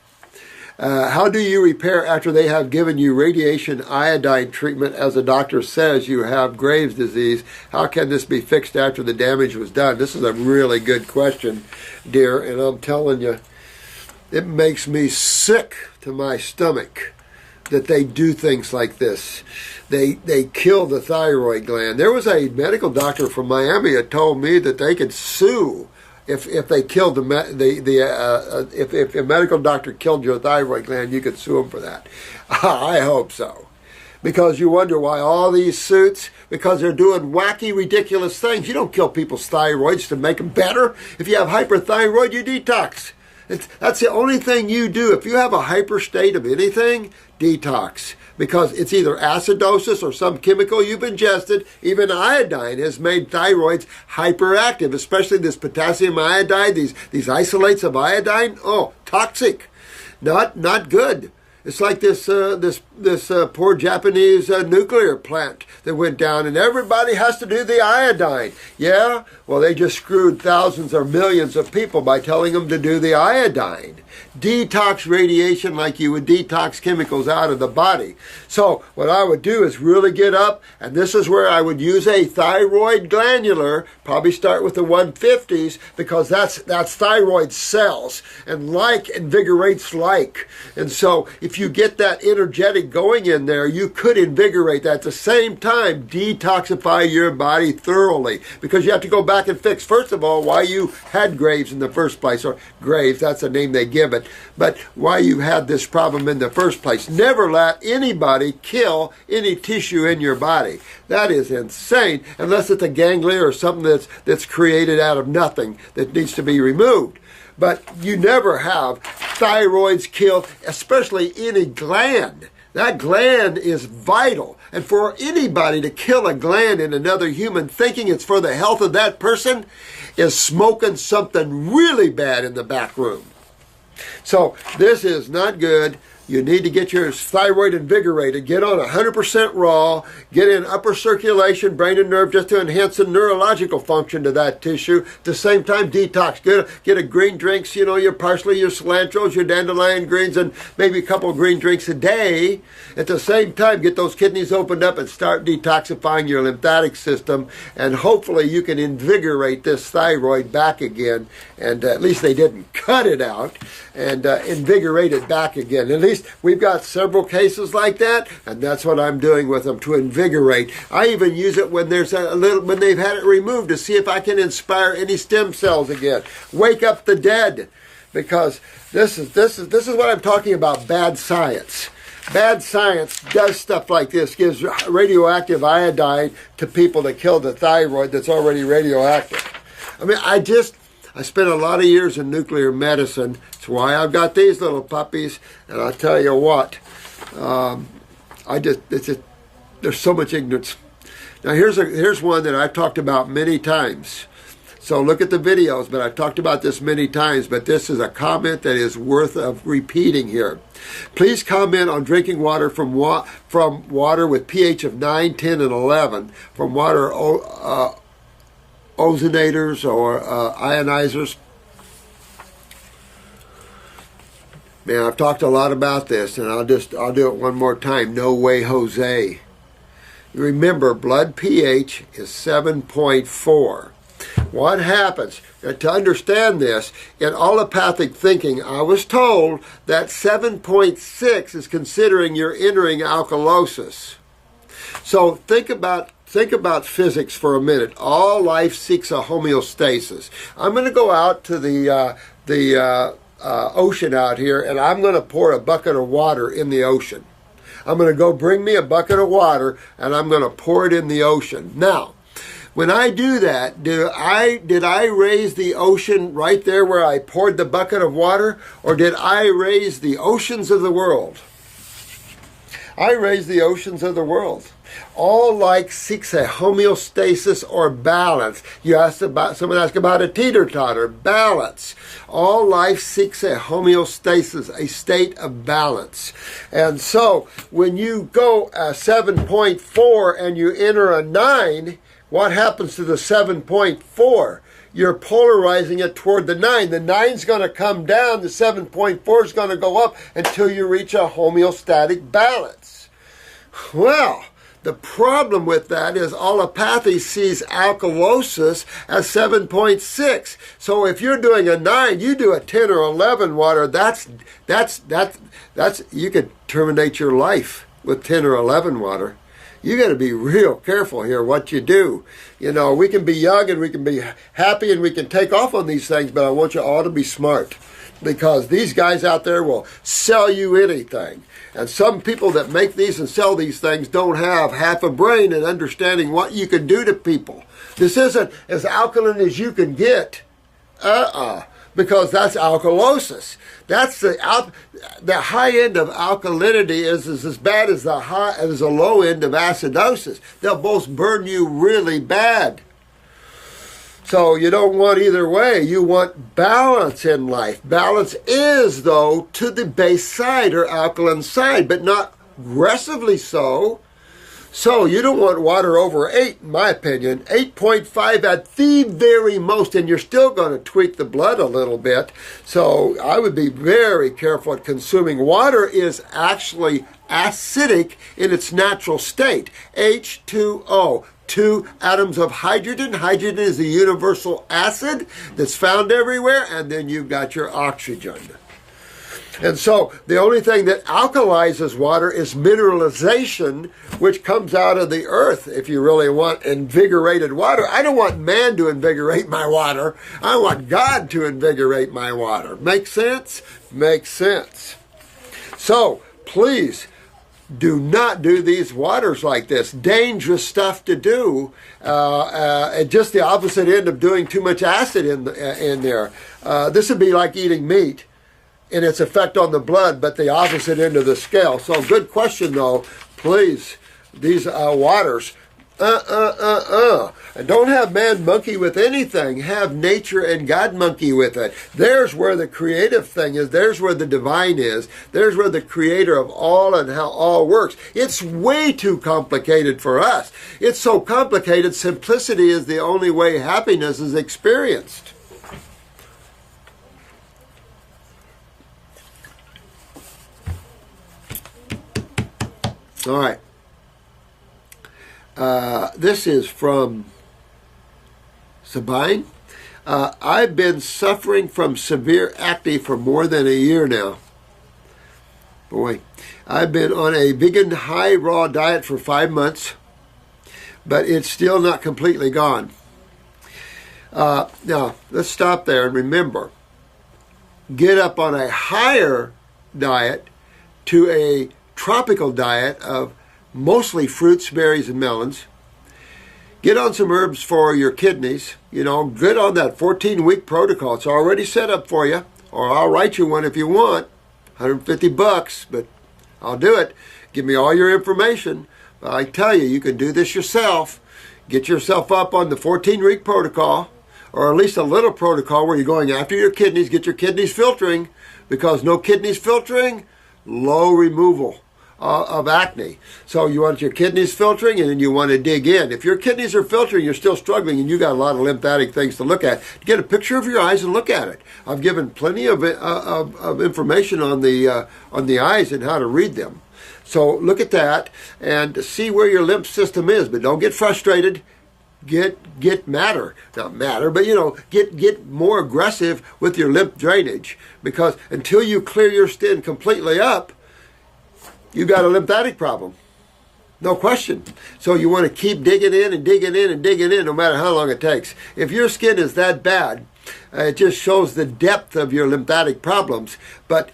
How do you repair after they have given you radiation iodine treatment as the doctor says you have Graves' disease? How can this be fixed after the damage was done? This is a really good question, dear, and I'm telling you, it makes me sick to my stomach that they do things like this. They kill the thyroid gland. There was a medical doctor from Miami that told me that they could sue if they killed if a medical doctor killed your thyroid gland, you could sue them for that. I hope so. Because you wonder why all these suits, because they're doing wacky, ridiculous things. You don't kill people's thyroids to make them better. If you have hyperthyroid, you detox. That's the only thing you do. If you have a hyper state of anything, detox. Because it's either acidosis or some chemical you've ingested. Even iodine has made thyroids hyperactive, especially this potassium iodide, these isolates of iodine. Oh, toxic. Not good. It's like this poor Japanese nuclear plant that went down, and everybody has to do the iodine. Yeah? Well, they just screwed thousands or millions of people by telling them to do the iodine. Detox radiation like you would detox chemicals out of the body. So what I would do is really get up, and this is where I would use a thyroid glandular, probably start with the 150s, because that's thyroid cells, and like invigorates like. And so if you get that energetic going in there, you could invigorate that. At the same time, detoxify your body thoroughly, because you have to go back and fix, first of all, why you had Graves in the first place, or Graves, that's the name they give it, but why you had this problem in the first place. Never let anybody kill any tissue in your body. That is insane, unless it's a ganglia or something that's created out of nothing that needs to be removed. But you never have thyroids killed, especially any gland. That gland is vital. And for anybody to kill a gland in another human thinking it's for the health of that person is smoking something really bad in the back room. So this is not good. You need to get your thyroid invigorated. Get on 100% raw. Get in upper circulation, brain and nerve, just to enhance the neurological function to that tissue. At the same time, detox. Get a green drinks, your parsley, your cilantros, your dandelion greens, and maybe a couple of green drinks a day. At the same time, get those kidneys opened up and start detoxifying your lymphatic system. And hopefully you can invigorate this thyroid back again. And at least they didn't cut it out, and invigorate it back again. At least we've got several cases like that, and that's what I'm doing with them, to invigorate. I even use it when there's when they've had it removed, to see if I can inspire any stem cells again. Wake up the dead, because this is what I'm talking about. Bad science. Bad science does stuff like this, gives radioactive iodine to people to kill the thyroid that's already radioactive. I mean, I spent a lot of years in nuclear medicine. That's why I've got these little puppies. And I'll tell you what, there's so much ignorance. Now here's one that I've talked about many times. So look at the videos, but I've talked about this many times, but this is a comment that is worth of repeating here. Please comment on drinking water from water with pH of 9, 10, and 11, from water ozonators or ionizers. Man, I've talked a lot about this, and I'll do it one more time. No way, Jose. Remember, blood pH is 7.4. What happens? To understand this, in allopathic thinking, I was told that 7.6 is considering you're entering alkalosis. So think about physics for a minute. All life seeks a homeostasis. I'm going to go out to the ocean out here, and I'm going to pour a bucket of water in the ocean. I'm going to go bring me a bucket of water, and I'm going to pour it in the ocean. Now, when I do that, did I raise the ocean right there where I poured the bucket of water, or did I raise the oceans of the world? I raise the oceans of the world. All life seeks a homeostasis or balance. Someone asked about a teeter-totter, balance. All life seeks a homeostasis, a state of balance. And so when you go a 7.4 and you enter a 9, what happens to the 7.4? You're polarizing it toward the 9. The 9's going to come down, the 7.4 is going to go up until you reach a homeostatic balance. Well, the problem with that is allopathy sees alkalosis as 7.6. So if you're doing a 9, you do a 10 or 11 water, that's you could terminate your life with 10 or 11 water. You got to be real careful here what you do. You know, we can be young and we can be happy and we can take off on these things, but I want you all to be smart, because these guys out there will sell you anything. And some people that make these and sell these things don't have half a brain in understanding what you can do to people. This isn't as alkaline as you can get. Because that's alkalosis. That's the high end of alkalinity is as bad as the low end of acidosis. They'll both burn you really bad. So you don't want either way. You want balance in life. Balance is, though, to the base side or alkaline side, but not aggressively so. So you don't want water over 8, in my opinion. 8.5 at the very most, and you're still going to tweak the blood a little bit. So I would be very careful at consuming. Water is actually acidic in its natural state. H2O. 2 atoms of hydrogen. Hydrogen is a universal acid that's found everywhere, and then you've got your oxygen. And so the only thing that alkalizes water is mineralization, which comes out of the earth. If you really want invigorated water, I don't want man to invigorate my water. I want God to invigorate my water. Make sense? Makes sense. So please, do not do these waters like this. Dangerous stuff to do. Just the opposite end of doing too much acid in there. This would be like eating meat in its effect on the blood, but the opposite end of the scale. So good question, though. Please, these waters, And don't have man monkey with anything. Have nature and God monkey with it. There's where the creative thing is. There's where the divine is. There's where the creator of all and how all works. It's way too complicated for us. It's so complicated, simplicity is the only way happiness is experienced. All right. This is from Sabine. I've been suffering from severe acne for more than a year now. Boy, I've been on a vegan high raw diet for 5 months, but it's still not completely gone. Now, let's stop there and remember, get up on a higher diet to a tropical diet of mostly fruits, berries, and melons. Get on some herbs for your kidneys. You know, get on that 14-week protocol. It's already set up for you, or I'll write you one if you want. $150, but I'll do it. Give me all your information. But I tell you, you can do this yourself. Get yourself up on the 14-week protocol, or at least a little protocol where you're going after your kidneys. Get your kidneys filtering, because no kidneys filtering, low removal of acne. So you want your kidneys filtering, and then you want to dig in. If your kidneys are filtering, you're still struggling, and you got a lot of lymphatic things to look at. Get a picture of your eyes and look at it. I've given plenty of information on the eyes and how to read them. So look at that and see where your lymph system is, but don't get frustrated. Get matter, not matter, but get more aggressive with your lymph drainage, because until you clear your skin completely up, you've got a lymphatic problem. No question. So you want to keep digging in and digging in and digging in no matter how long it takes. If your skin is that bad, it just shows the depth of your lymphatic problems. But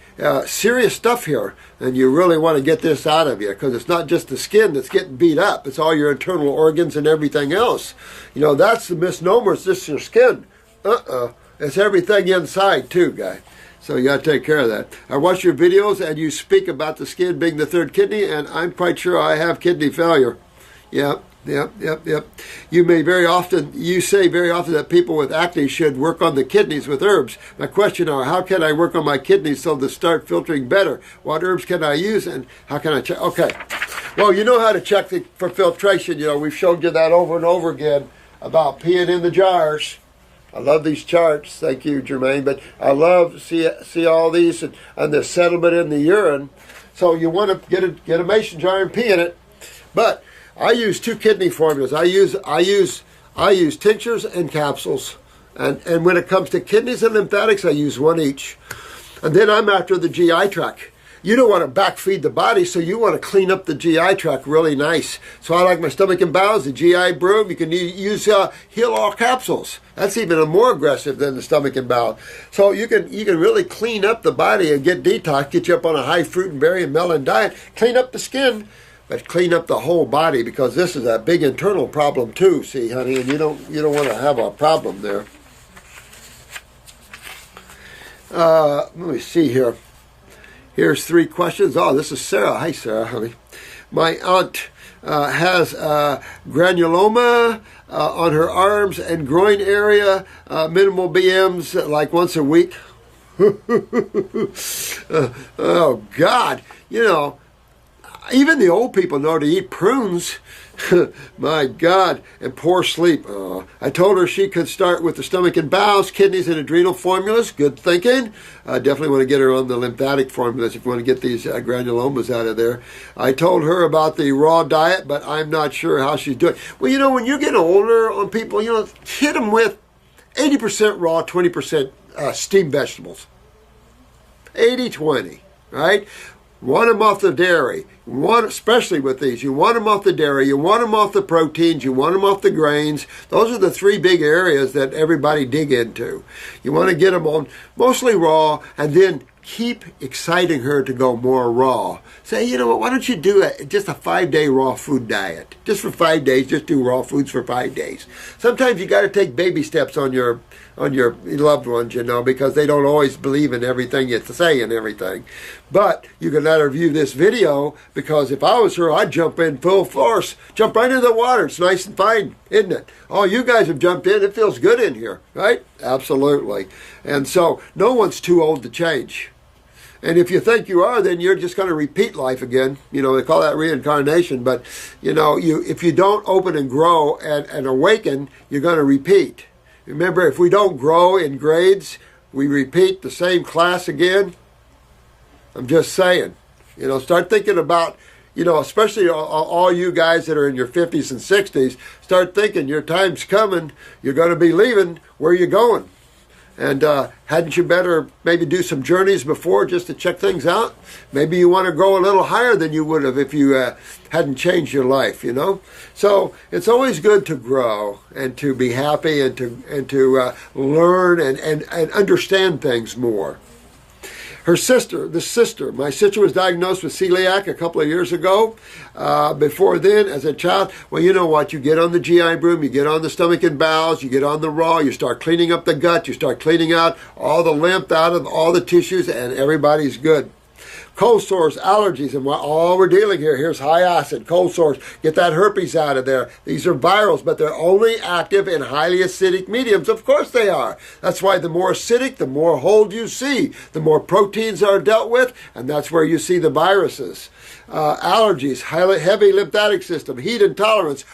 serious stuff here, and you really want to get this out of you, because it's not just the skin that's getting beat up. It's all your internal organs and everything else. That's the misnomer. It's just your skin. It's everything inside too, guy. So you got to take care of that. I watch your videos and you speak about the skin being the third kidney, and I'm quite sure I have kidney failure. Yep. You say very often that people with acne should work on the kidneys with herbs. My question are, how can I work on my kidneys so they start filtering better? What herbs can I use, and how can I check? Okay. Well, you know how to check for filtration. You know, we've showed you that over and over again about peeing in the jars. I love these charts. Thank you, Jermaine. But I love see all these and the settlement in the urine. So you want to get a mason jar and pee in it. But I use 2 kidney formulas. I use tinctures and capsules. And when it comes to kidneys and lymphatics, I use 1 each. And then I'm after the GI tract. You don't want to backfeed the body, so you want to clean up the GI tract really nice. So I like my stomach and bowels, the GI broom. You can use Heal All capsules. That's even more aggressive than the stomach and bowel. So you can really clean up the body and get detox, get you up on a high fruit and berry and melon diet, clean up the skin, but clean up the whole body, because this is a big internal problem too, see, honey, and you don't want to have a problem there. Let me see here. Here's 3 questions. Oh, this is Sarah. Hi, Sarah, honey. My aunt has granuloma on her arms and groin area, minimal BMs like once a week. Oh, God. You know, even the old people know to eat prunes. My God. And poor sleep. I told her she could start with the stomach and bowels, kidneys, and adrenal formulas. Good thinking. I definitely want to get her on the lymphatic formulas if you want to get these granulomas out of there. I told her about the raw diet, but I'm not sure how she's doing. Well, you know, when you get older on people, you know, hit them with 80% raw, 20% steamed vegetables. 80-20, right? Want them off the dairy. Especially with these, you want them off the dairy, you want them off the proteins, you want them off the grains. Those are the 3 big areas that everybody dig into. You want to get them on mostly raw, and then keep exciting her to go more raw. Say, you know what, why don't you do just a 5-day raw food diet? Just for 5 days, just do raw foods for 5 days. Sometimes you got to take baby steps on your loved ones, you know, because they don't always believe in everything you say and everything. But you can let her view this video, because if I was her, I'd jump in full force. Jump right into the water. It's nice and fine, isn't it? Oh, you guys have jumped in. It feels good in here, right? Absolutely. And so no one's too old to change. And if you think you are, then you're just going to repeat life again. You know, they call that reincarnation. But, you know, if you don't open and grow and awaken, you're going to repeat. Remember, if we don't grow in grades, we repeat the same class again. I'm just saying. You know, start thinking about, you know, especially all you guys that are in your 50s and 60s, start thinking your time's coming. You're going to be leaving. Where are you going? And hadn't you better maybe do some journeys before just to check things out? Maybe you want to grow a little higher than you would have if you hadn't changed your life, you know? So it's always good to grow and to be happy and to learn and understand things more. My sister was diagnosed with celiac a couple of years ago. Before then, as a child, well, you know what? You get on the GI broom, you get on the stomach and bowels, you get on the raw, you start cleaning up the gut, you start cleaning out all the lymph out of all the tissues, and everybody's good. Cold sores, allergies, and all we're dealing here. Here's high acid, cold sores. Get that herpes out of there. These are virals, but they're only active in highly acidic mediums. Of course they are. That's why the more acidic, the more hold you see. The more proteins are dealt with, and that's where you see the viruses. Allergies, heavy lymphatic system, heat intolerance,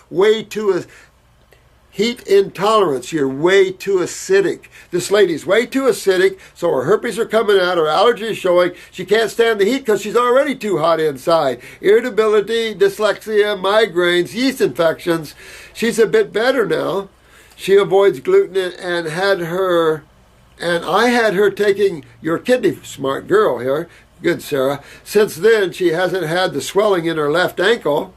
heat intolerance. You're way too acidic. This lady's way too acidic, so her herpes are coming out, her allergy is showing. She can't stand the heat because she's already too hot inside. Irritability, dyslexia, migraines, yeast infections. She's a bit better now. She avoids gluten and I had her taking your kidney, smart girl here. Good, Sarah. Since then, she hasn't had the swelling in her left ankle.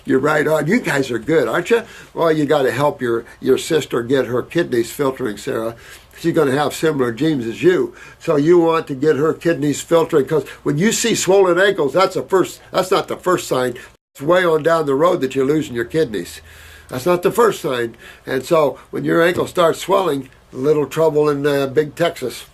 You're right on. You guys are good, aren't you? Well, you got to help your sister get her kidneys filtering, Sarah. She's going to have similar genes as you. So you want to get her kidneys filtering, because when you see swollen ankles, that's not the first sign. It's way on down the road that you're losing your kidneys. That's not the first sign. And so when your ankle starts swelling, a little trouble in big Texas.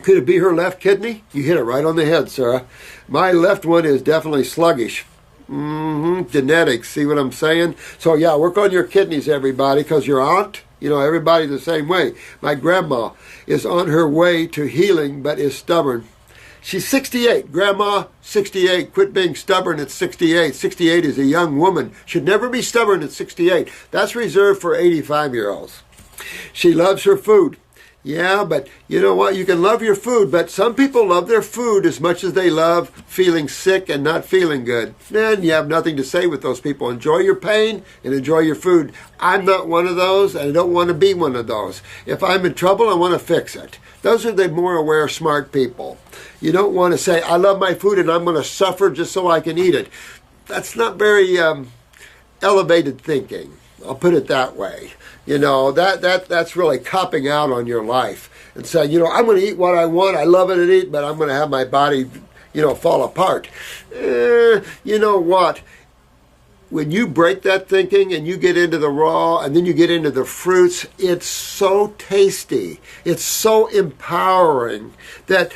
Could it be her left kidney? You hit it right on the head, Sarah. My left one is definitely sluggish. Genetics, see what I'm saying? So yeah, work on your kidneys, everybody, because your aunt, everybody the same way. My grandma is on her way to healing, but is stubborn. She's 68. Grandma, 68. Quit being stubborn at 68. 68 is a young woman. Should never be stubborn at 68. That's reserved for 85-year-olds. She loves her food. Yeah, but you know what? You can love your food, but some people love their food as much as they love feeling sick and not feeling good. Then you have nothing to say with those people. Enjoy your pain and enjoy your food. I'm not one of those, and I don't want to be one of those. If I'm in trouble, I want to fix it. Those are the more aware, smart people. You don't want to say, I love my food and I'm going to suffer just so I can eat it. That's not very elevated thinking. I'll put it that way. That's really copping out on your life and saying, I'm going to eat what I want. I love it to eat, but I'm going to have my body, fall apart. You know what? When you break that thinking and you get into the raw and then you get into the fruits, it's so tasty. It's so empowering that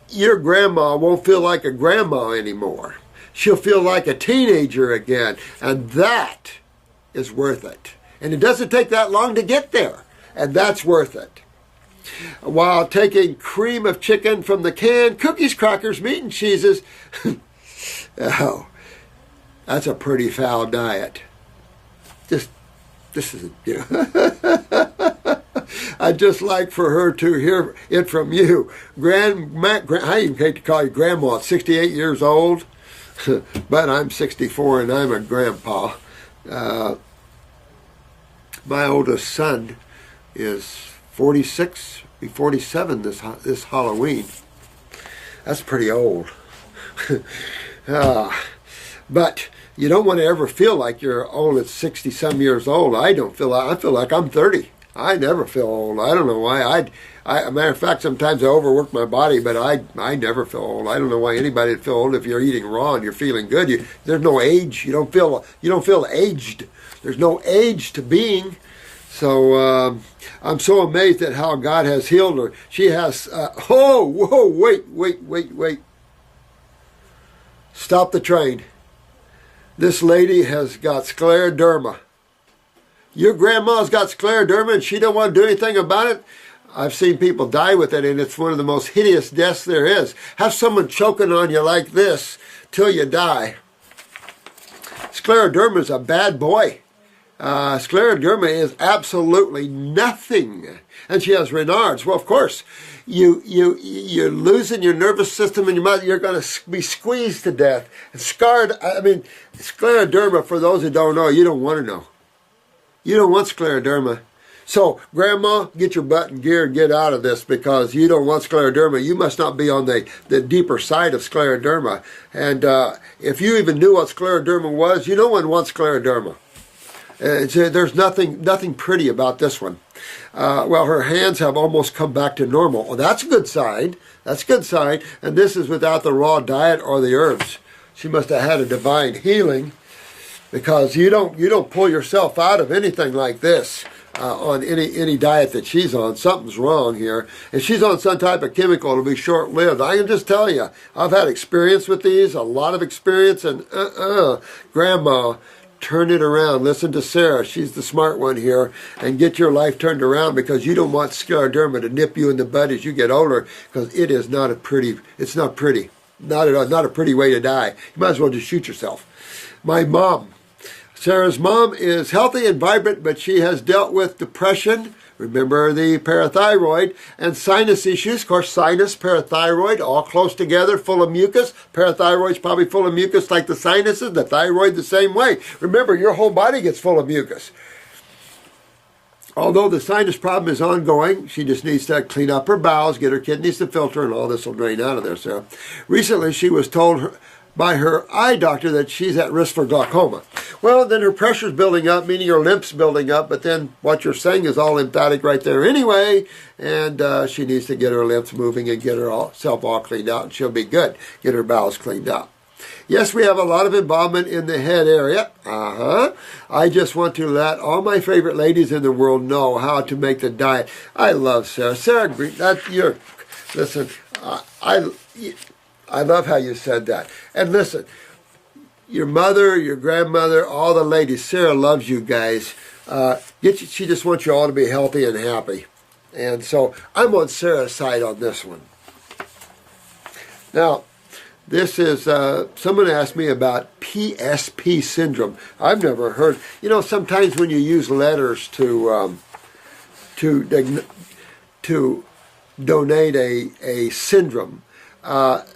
your grandma won't feel like a grandma anymore. She'll feel like a teenager again. And that is worth it. And it doesn't take that long to get there. And that's worth it. While taking cream of chicken from the can, cookies, crackers, meat, and cheeses. Oh, that's a pretty foul diet. This is, I'd just like for her to hear it from you. I even hate to call you grandma at 68 years old, but I'm 64 and I'm a grandpa. My oldest son is 46, be 47 this Halloween. That's pretty old. But you don't want to ever feel like you're old at 60-some years old. I feel like I'm 30. I never feel old. I don't know why. Matter of fact, sometimes I overwork my body, but I never feel old. I don't know why anybody would feel old if you're eating raw and you're feeling good. There's no age. You don't feel aged. There's no age to being. So I'm so amazed at how God has healed her. She has. Wait. Stop the train. This lady has got scleroderma. Your grandma's got scleroderma and she don't want to do anything about it? I've seen people die with it, and it's one of the most hideous deaths there is. Have someone choking on you like this till you die. Scleroderma is a bad boy. Scleroderma is absolutely nothing. And she has Raynaud's. Well, of course, you're losing your nervous system and your mouth. You're going to be squeezed to death. And scarred, scleroderma, for those who don't know, you don't want to know. You don't want scleroderma. So, Grandma, get your butt in gear and get out of this because you don't want scleroderma. You must not be on the deeper side of scleroderma. And if you even knew what scleroderma was, no one wants scleroderma. There's nothing pretty about this one. Well, her hands have almost come back to normal. Well, that's a good sign. That's a good sign. And this is without the raw diet or the herbs. She must have had a divine healing because you don't pull yourself out of anything like this on any diet that she's on. Something's wrong here. If she's on some type of chemical, it'll be short-lived. I can just tell you, I've had experience with these, a lot of experience, and Grandma, turn it around. Listen to Sarah. She's the smart one here. And get your life turned around because you don't want scleroderma to nip you in the bud as you get older because it is not a pretty, it's not pretty. Not at all, not a pretty way to die. You might as well just shoot yourself. My mom, Sarah's mom, is healthy and vibrant, but she has dealt with depression. Remember the parathyroid and sinus issues. Of course, sinus, parathyroid, all close together, full of mucus. Parathyroid's probably full of mucus like the sinuses. The thyroid the same way. Remember, your whole body gets full of mucus. Although the sinus problem is ongoing, she just needs to clean up her bowels, get her kidneys to filter, and all this will drain out of there, Sarah. Recently, she was told by her eye doctor that she's at risk for glaucoma. Well, then her pressure's building up, meaning her lymph's building up, but then what you're saying is all lymphatic right there anyway, and she needs to get her lymphs moving and get herself all cleaned out, and she'll be good. Get her bowels cleaned out. Yes, we have a lot of involvement in the head area. I just want to let all my favorite ladies in the world know how to make the diet. I love Sarah. Sarah, you're Listen, I love how you said that. And listen, your mother, your grandmother, all the ladies, Sarah loves you guys. She just wants you all to be healthy and happy. And so I'm on Sarah's side on this one. Now, this is, someone asked me about PSP syndrome. I've never heard. You know, sometimes when you use letters to donate a syndrome, not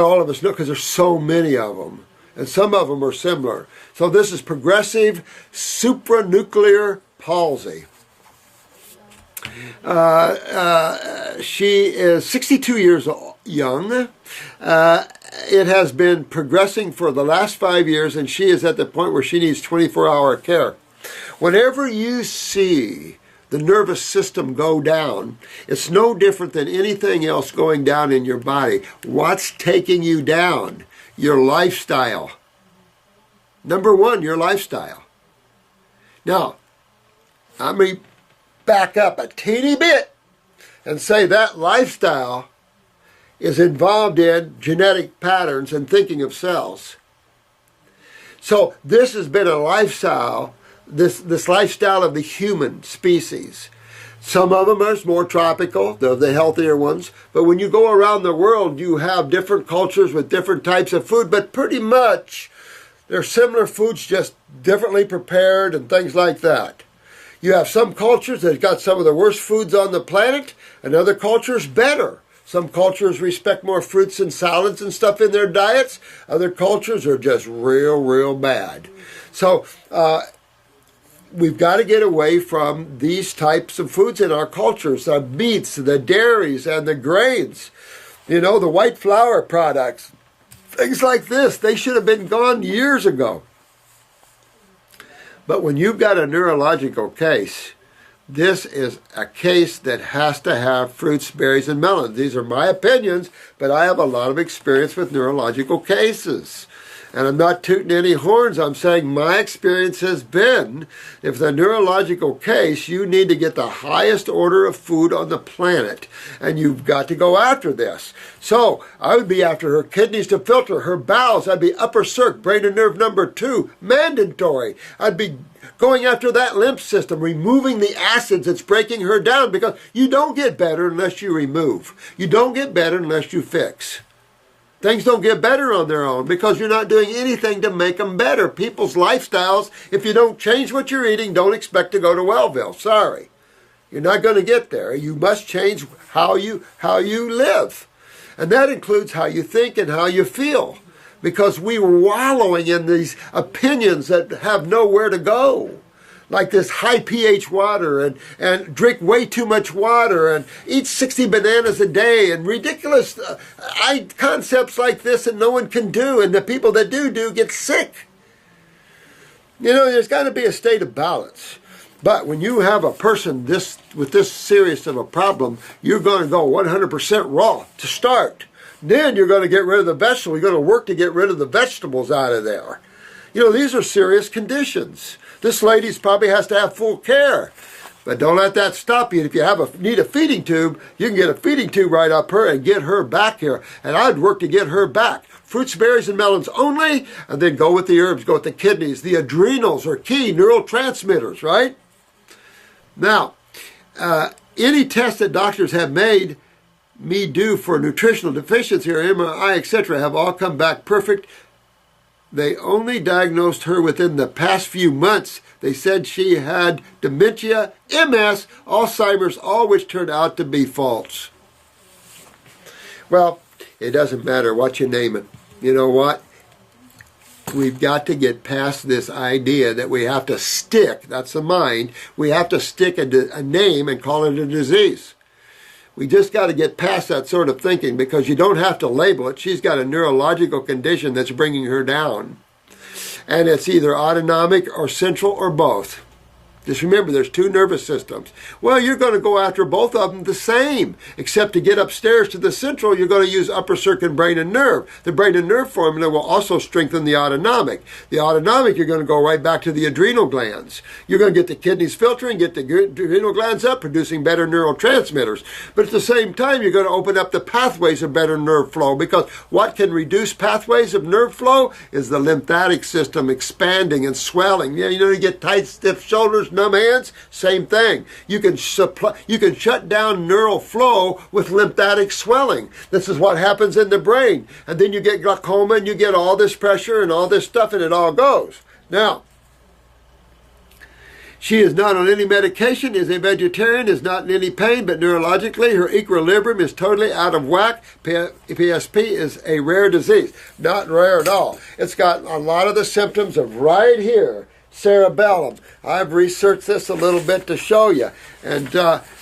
all of us know because there's so many of them. And some of them are similar. So this is progressive supranuclear palsy. She is 62 years young. It has been progressing for the last 5 years, and she is at the point where she needs 24-hour care. Whenever you see the nervous system go down, it's no different than anything else going down in your body. What's taking you down? Your lifestyle. Number one, your lifestyle. Now, I'm going to back up a teeny bit and say that lifestyle is involved in genetic patterns and thinking of cells. So this has been a lifestyle, this lifestyle of the human species. Some of them are more tropical, they're the healthier ones. But when you go around the world, you have different cultures with different types of food, but pretty much they're similar foods, just differently prepared and things like that. You have some cultures that got some of the worst foods on the planet, and other cultures better. Some cultures respect more fruits and salads and stuff in their diets. Other cultures are just real bad. So we've got to get away from these types of foods in our cultures, the meats, the dairies, and the grains. You know, the white flour products, things like this. They should have been gone years ago. But when you've got a neurological case, this is a case that has to have fruits, berries, and melons. These are my opinions, but I have a lot of experience with neurological cases. And I'm not tooting any horns. I'm saying my experience has been, if the neurological case, you need to get the highest order of food on the planet. And you've got to go after this. So I would be after her kidneys to filter, her bowels. I'd be upper circ, brain and nerve number 2, mandatory. I'd be going after that lymph system, removing the acids that's breaking her down, because you don't get better unless you remove. You don't get better unless you fix. Things don't get better on their own because you're not doing anything to make them better. People's lifestyles, if you don't change what you're eating, don't expect to go to Wellville. Sorry. You're not going to get there. You must change how you live. And that includes how you think and how you feel. Because we were wallowing in these opinions that have nowhere to go. Like this high pH water and drink way too much water and eat 60 bananas a day and ridiculous concepts like this that no one can do, and the people that do get sick. You know, there's got to be a state of balance. But when you have a person with this serious of a problem, you're going to go 100% raw to start. Then you're going to get rid of the vegetables. You're going to work to get rid of the vegetables out of there. You know, these are serious conditions. This lady's probably has to have full care. But don't let that stop you. If you need a feeding tube, you can get a feeding tube right up her and get her back here. And I'd work to get her back. Fruits, berries, and melons only, and then go with the herbs, go with the kidneys. The adrenals are key neurotransmitters, right? Now, any test that doctors have made me do for nutritional deficiency or MRI, etc., have all come back perfect. They only diagnosed her within the past few months. They said she had dementia, MS, Alzheimer's, all which turned out to be false. Well, it doesn't matter what you name it. You know what? We've got to get past this idea that we have to stick, that's the mind, we have to stick a name and call it a disease. We just got to get past that sort of thinking, because you don't have to label it. She's got a neurological condition that's bringing her down. And it's either autonomic or central or both. Just remember, there's two nervous systems. Well, you're going to go after both of them the same, except to get upstairs to the central, you're going to use upper circuit brain and nerve. The brain and nerve formula will also strengthen the autonomic. The autonomic, you're going to go right back to the adrenal glands. You're going to get the kidneys filtering, get the adrenal glands up, producing better neurotransmitters. But at the same time, you're going to open up the pathways of better nerve flow, because what can reduce pathways of nerve flow is the lymphatic system expanding and swelling. Yeah, you get tight, stiff shoulders, numb hands, same thing. You can shut down neural flow with lymphatic swelling. This is what happens in the brain. And then you get glaucoma and you get all this pressure and all this stuff, and it all goes. Now, she is not on any medication, is a vegetarian, is not in any pain, but neurologically her equilibrium is totally out of whack. PSP is a rare disease. Not rare at all. It's got a lot of the symptoms of right here, cerebellum. I've researched this a little bit to show you. And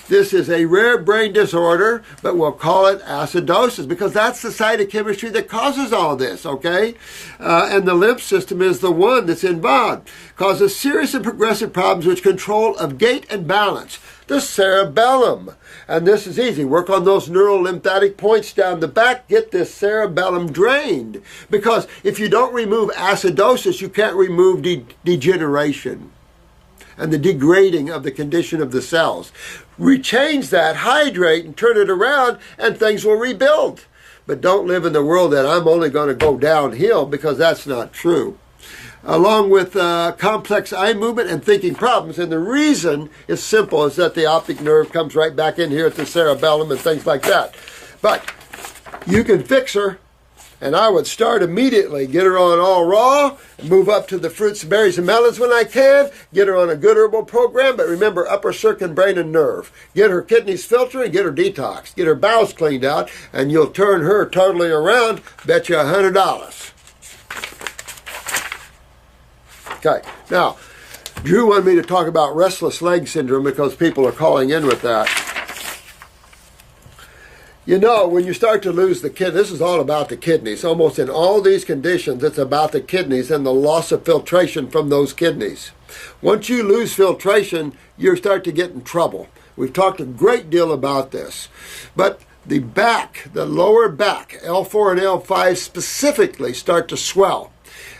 this is a rare brain disorder, but we'll call it acidosis, because that's the cytochemistry that causes all this, okay? And the lymph system is the one that's involved. Causes serious and progressive problems with control of gait and balance. The cerebellum. And this is easy. Work on those neural lymphatic points down the back. Get this cerebellum drained. Because if you don't remove acidosis, you can't remove degeneration and the degrading of the condition of the cells. Rechange that, hydrate, and turn it around, and things will rebuild. But don't live in the world that I'm only going to go downhill, because that's not true. Along with complex eye movement and thinking problems. And the reason is simple, is that the optic nerve comes right back in here at the cerebellum and things like that. But you can fix her, and I would start immediately. Get her on all raw, move up to the fruits, berries, and melons when I can. Get her on a good herbal program, but remember upper circuit, brain, and nerve. Get her kidneys filtering, get her detoxed. Get her bowels cleaned out, and you'll turn her totally around. Bet you $100. Okay, now, Drew wanted me to talk about restless leg syndrome because people are calling in with that. You know, when you start to lose the kidney, this is all about the kidneys. Almost in all these conditions, it's about the kidneys and the loss of filtration from those kidneys. Once you lose filtration, you start to get in trouble. We've talked a great deal about this. But the back, the lower back, L4 and L5 specifically, start to swell.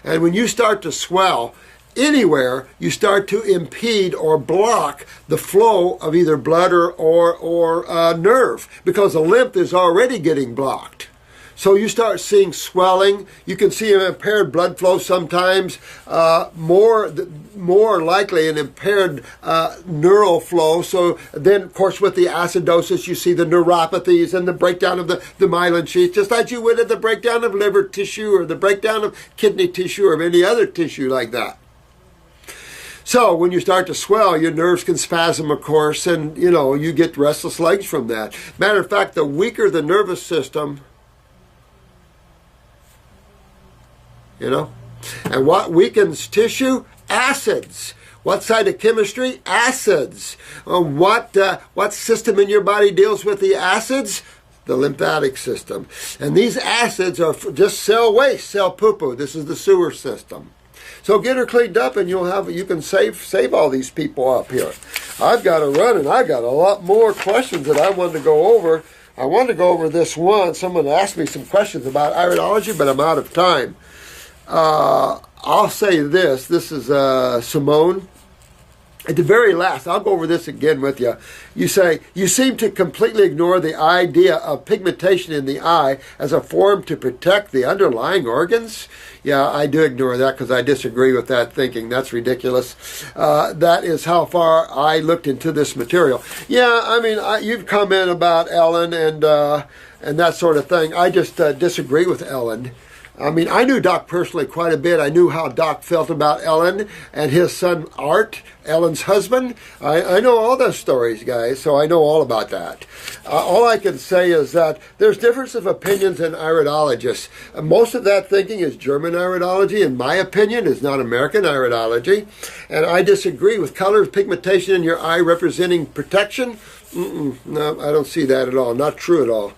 And when you start to swell anywhere, you start to impede or block the flow of either blood or nerve, because the lymph is already getting blocked. So you start seeing swelling. You can see an impaired blood flow sometimes, more likely an impaired neural flow. So then, of course, with the acidosis, you see the neuropathies and the breakdown of the myelin sheath, just like you would at the breakdown of liver tissue or the breakdown of kidney tissue or any other tissue like that. So when you start to swell, your nerves can spasm, of course, and, you get restless legs from that. Matter of fact, the weaker the nervous system, and what weakens tissue? Acids. What side of chemistry? Acids. What system in your body deals with the acids? The lymphatic system. And these acids are just cell waste, cell poo-poo. This is the sewer system. So get her cleaned up, and you can save all these people up here. I've got to run, and I've got a lot more questions that I wanted to go over. I wanted to go over this one. Someone asked me some questions about iridology, but I'm out of time. I'll say this. This is Simone. At the very last, I'll go over this again with you. You say, you seem to completely ignore the idea of pigmentation in the eye as a form to protect the underlying organs. Yeah, I do ignore that because I disagree with that thinking. That's ridiculous. That is how far I looked into this material. Yeah, I mean, you've commented about Ellen and that sort of thing. I just disagree with Ellen. I mean, I knew Doc personally quite a bit. I knew how Doc felt about Ellen and his son Art, Ellen's husband. I know all those stories, guys, so I know all about that. All I can say is that there's difference of opinions in iridologists. Most of that thinking is German iridology. In my opinion, is not American iridology. And I disagree with color pigmentation in your eye representing protection. No, I don't see that at all. Not true at all.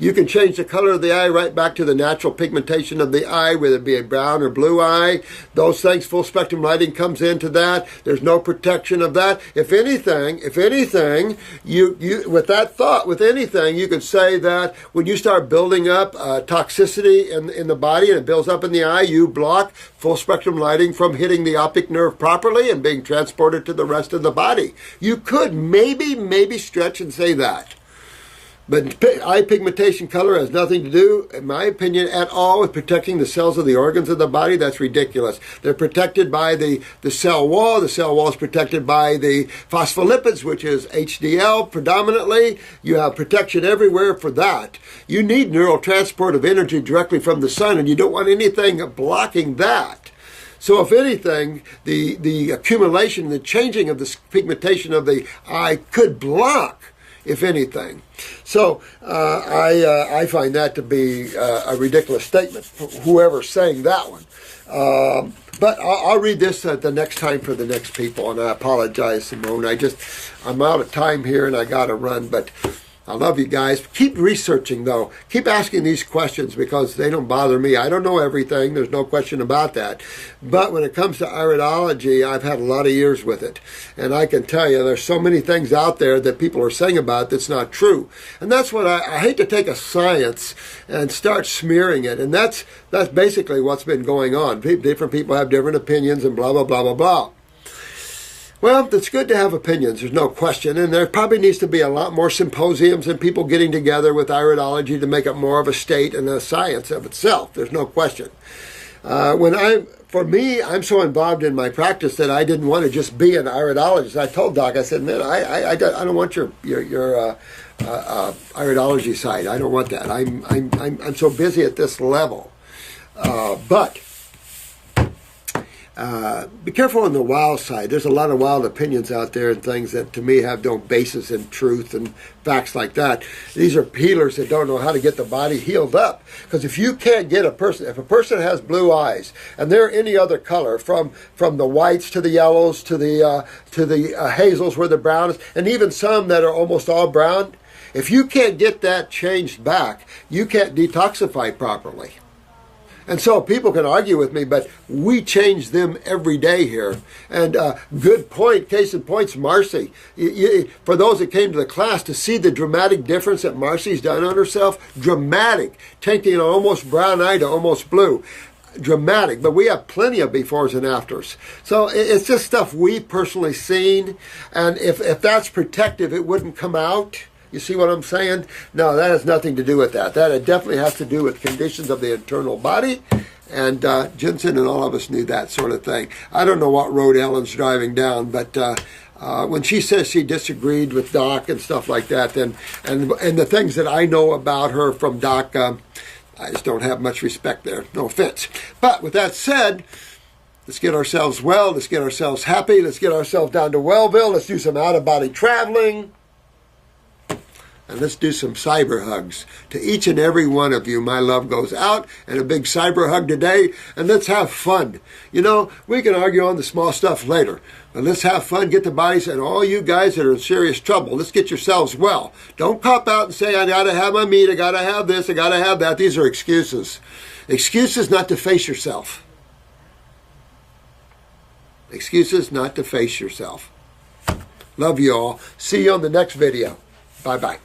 You can change the color of the eye right back to the natural pigmentation of the eye, whether it be a brown or blue eye. Those things, full spectrum lighting comes into that. There's no protection of that. If anything, you with that thought, with anything, you could say that when you start building up toxicity in the body and it builds up in the eye, you block full spectrum lighting from hitting the optic nerve properly and being transported to the rest of the body. You could maybe stretch and say that. But eye pigmentation color has nothing to do, in my opinion, at all with protecting the cells of the organs of the body. That's ridiculous. They're protected by the cell wall. The cell wall is protected by the phospholipids, which is HDL predominantly. You have protection everywhere for that. You need neural transport of energy directly from the sun, and you don't want anything blocking that. So if anything, the accumulation, the changing of the pigmentation of the eye could block, if anything. So I find that to be a ridiculous statement, whoever's saying that one. But I'll read this the next time for the next people, and I apologize, Simone. I'm out of time here, and I got to run, but I love you guys. Keep researching, though. Keep asking these questions because they don't bother me. I don't know everything. There's no question about that. But when it comes to iridology, I've had a lot of years with it. And I can tell you there's so many things out there that people are saying about it that's not true. And that's what I hate to take a science and start smearing it. And that's basically what's been going on. Different people have different opinions and blah, blah, blah, blah, blah. Well, it's good to have opinions, there's no question, and there probably needs to be a lot more symposiums and people getting together with iridology to make it more of a state and a science of itself, there's no question. For me, I'm so involved in my practice that I didn't want to just be an iridologist. I told Doc, I said, man, I don't want your iridology side. I don't want that. I'm so busy at this level. But be careful on the wild side. There's a lot of wild opinions out there and things that to me have no basis in truth and facts like that. These are healers that don't know how to get the body healed up. Because if you can't get if a person has blue eyes and they're any other color, from the whites to the yellows to the hazels where the brown is, and even some that are almost all brown, if you can't get that changed back, you can't detoxify properly. And so people can argue with me, but we change them every day here. And good point, case in point's Marcy. For those that came to the class, to see the dramatic difference that Marcy's done on herself, dramatic, taking an almost brown eye to almost blue. Dramatic, but we have plenty of befores and afters. So it's just stuff we've personally seen. And if that's protective, it wouldn't come out. You see what I'm saying? No, that has nothing to do with that. That definitely has to do with conditions of the internal body. And Jensen and all of us knew that sort of thing. I don't know what road Ellen's driving down, but when she says she disagreed with Doc and stuff like that, then and the things that I know about her from Doc, I just don't have much respect there. No offense. But with that said, let's get ourselves well. Let's get ourselves happy. Let's get ourselves down to Wellville. Let's do some out-of-body traveling. And let's do some cyber hugs. To each and every one of you, my love goes out, and a big cyber hug today, and let's have fun. You know, we can argue on the small stuff later, but let's have fun, get the bodies, and all you guys that are in serious trouble, let's get yourselves well. Don't cop out and say, I gotta have my meat, I gotta have this, I gotta have that. These are excuses. Excuses not to face yourself. Excuses not to face yourself. Love you all. See you on the next video. Bye-bye.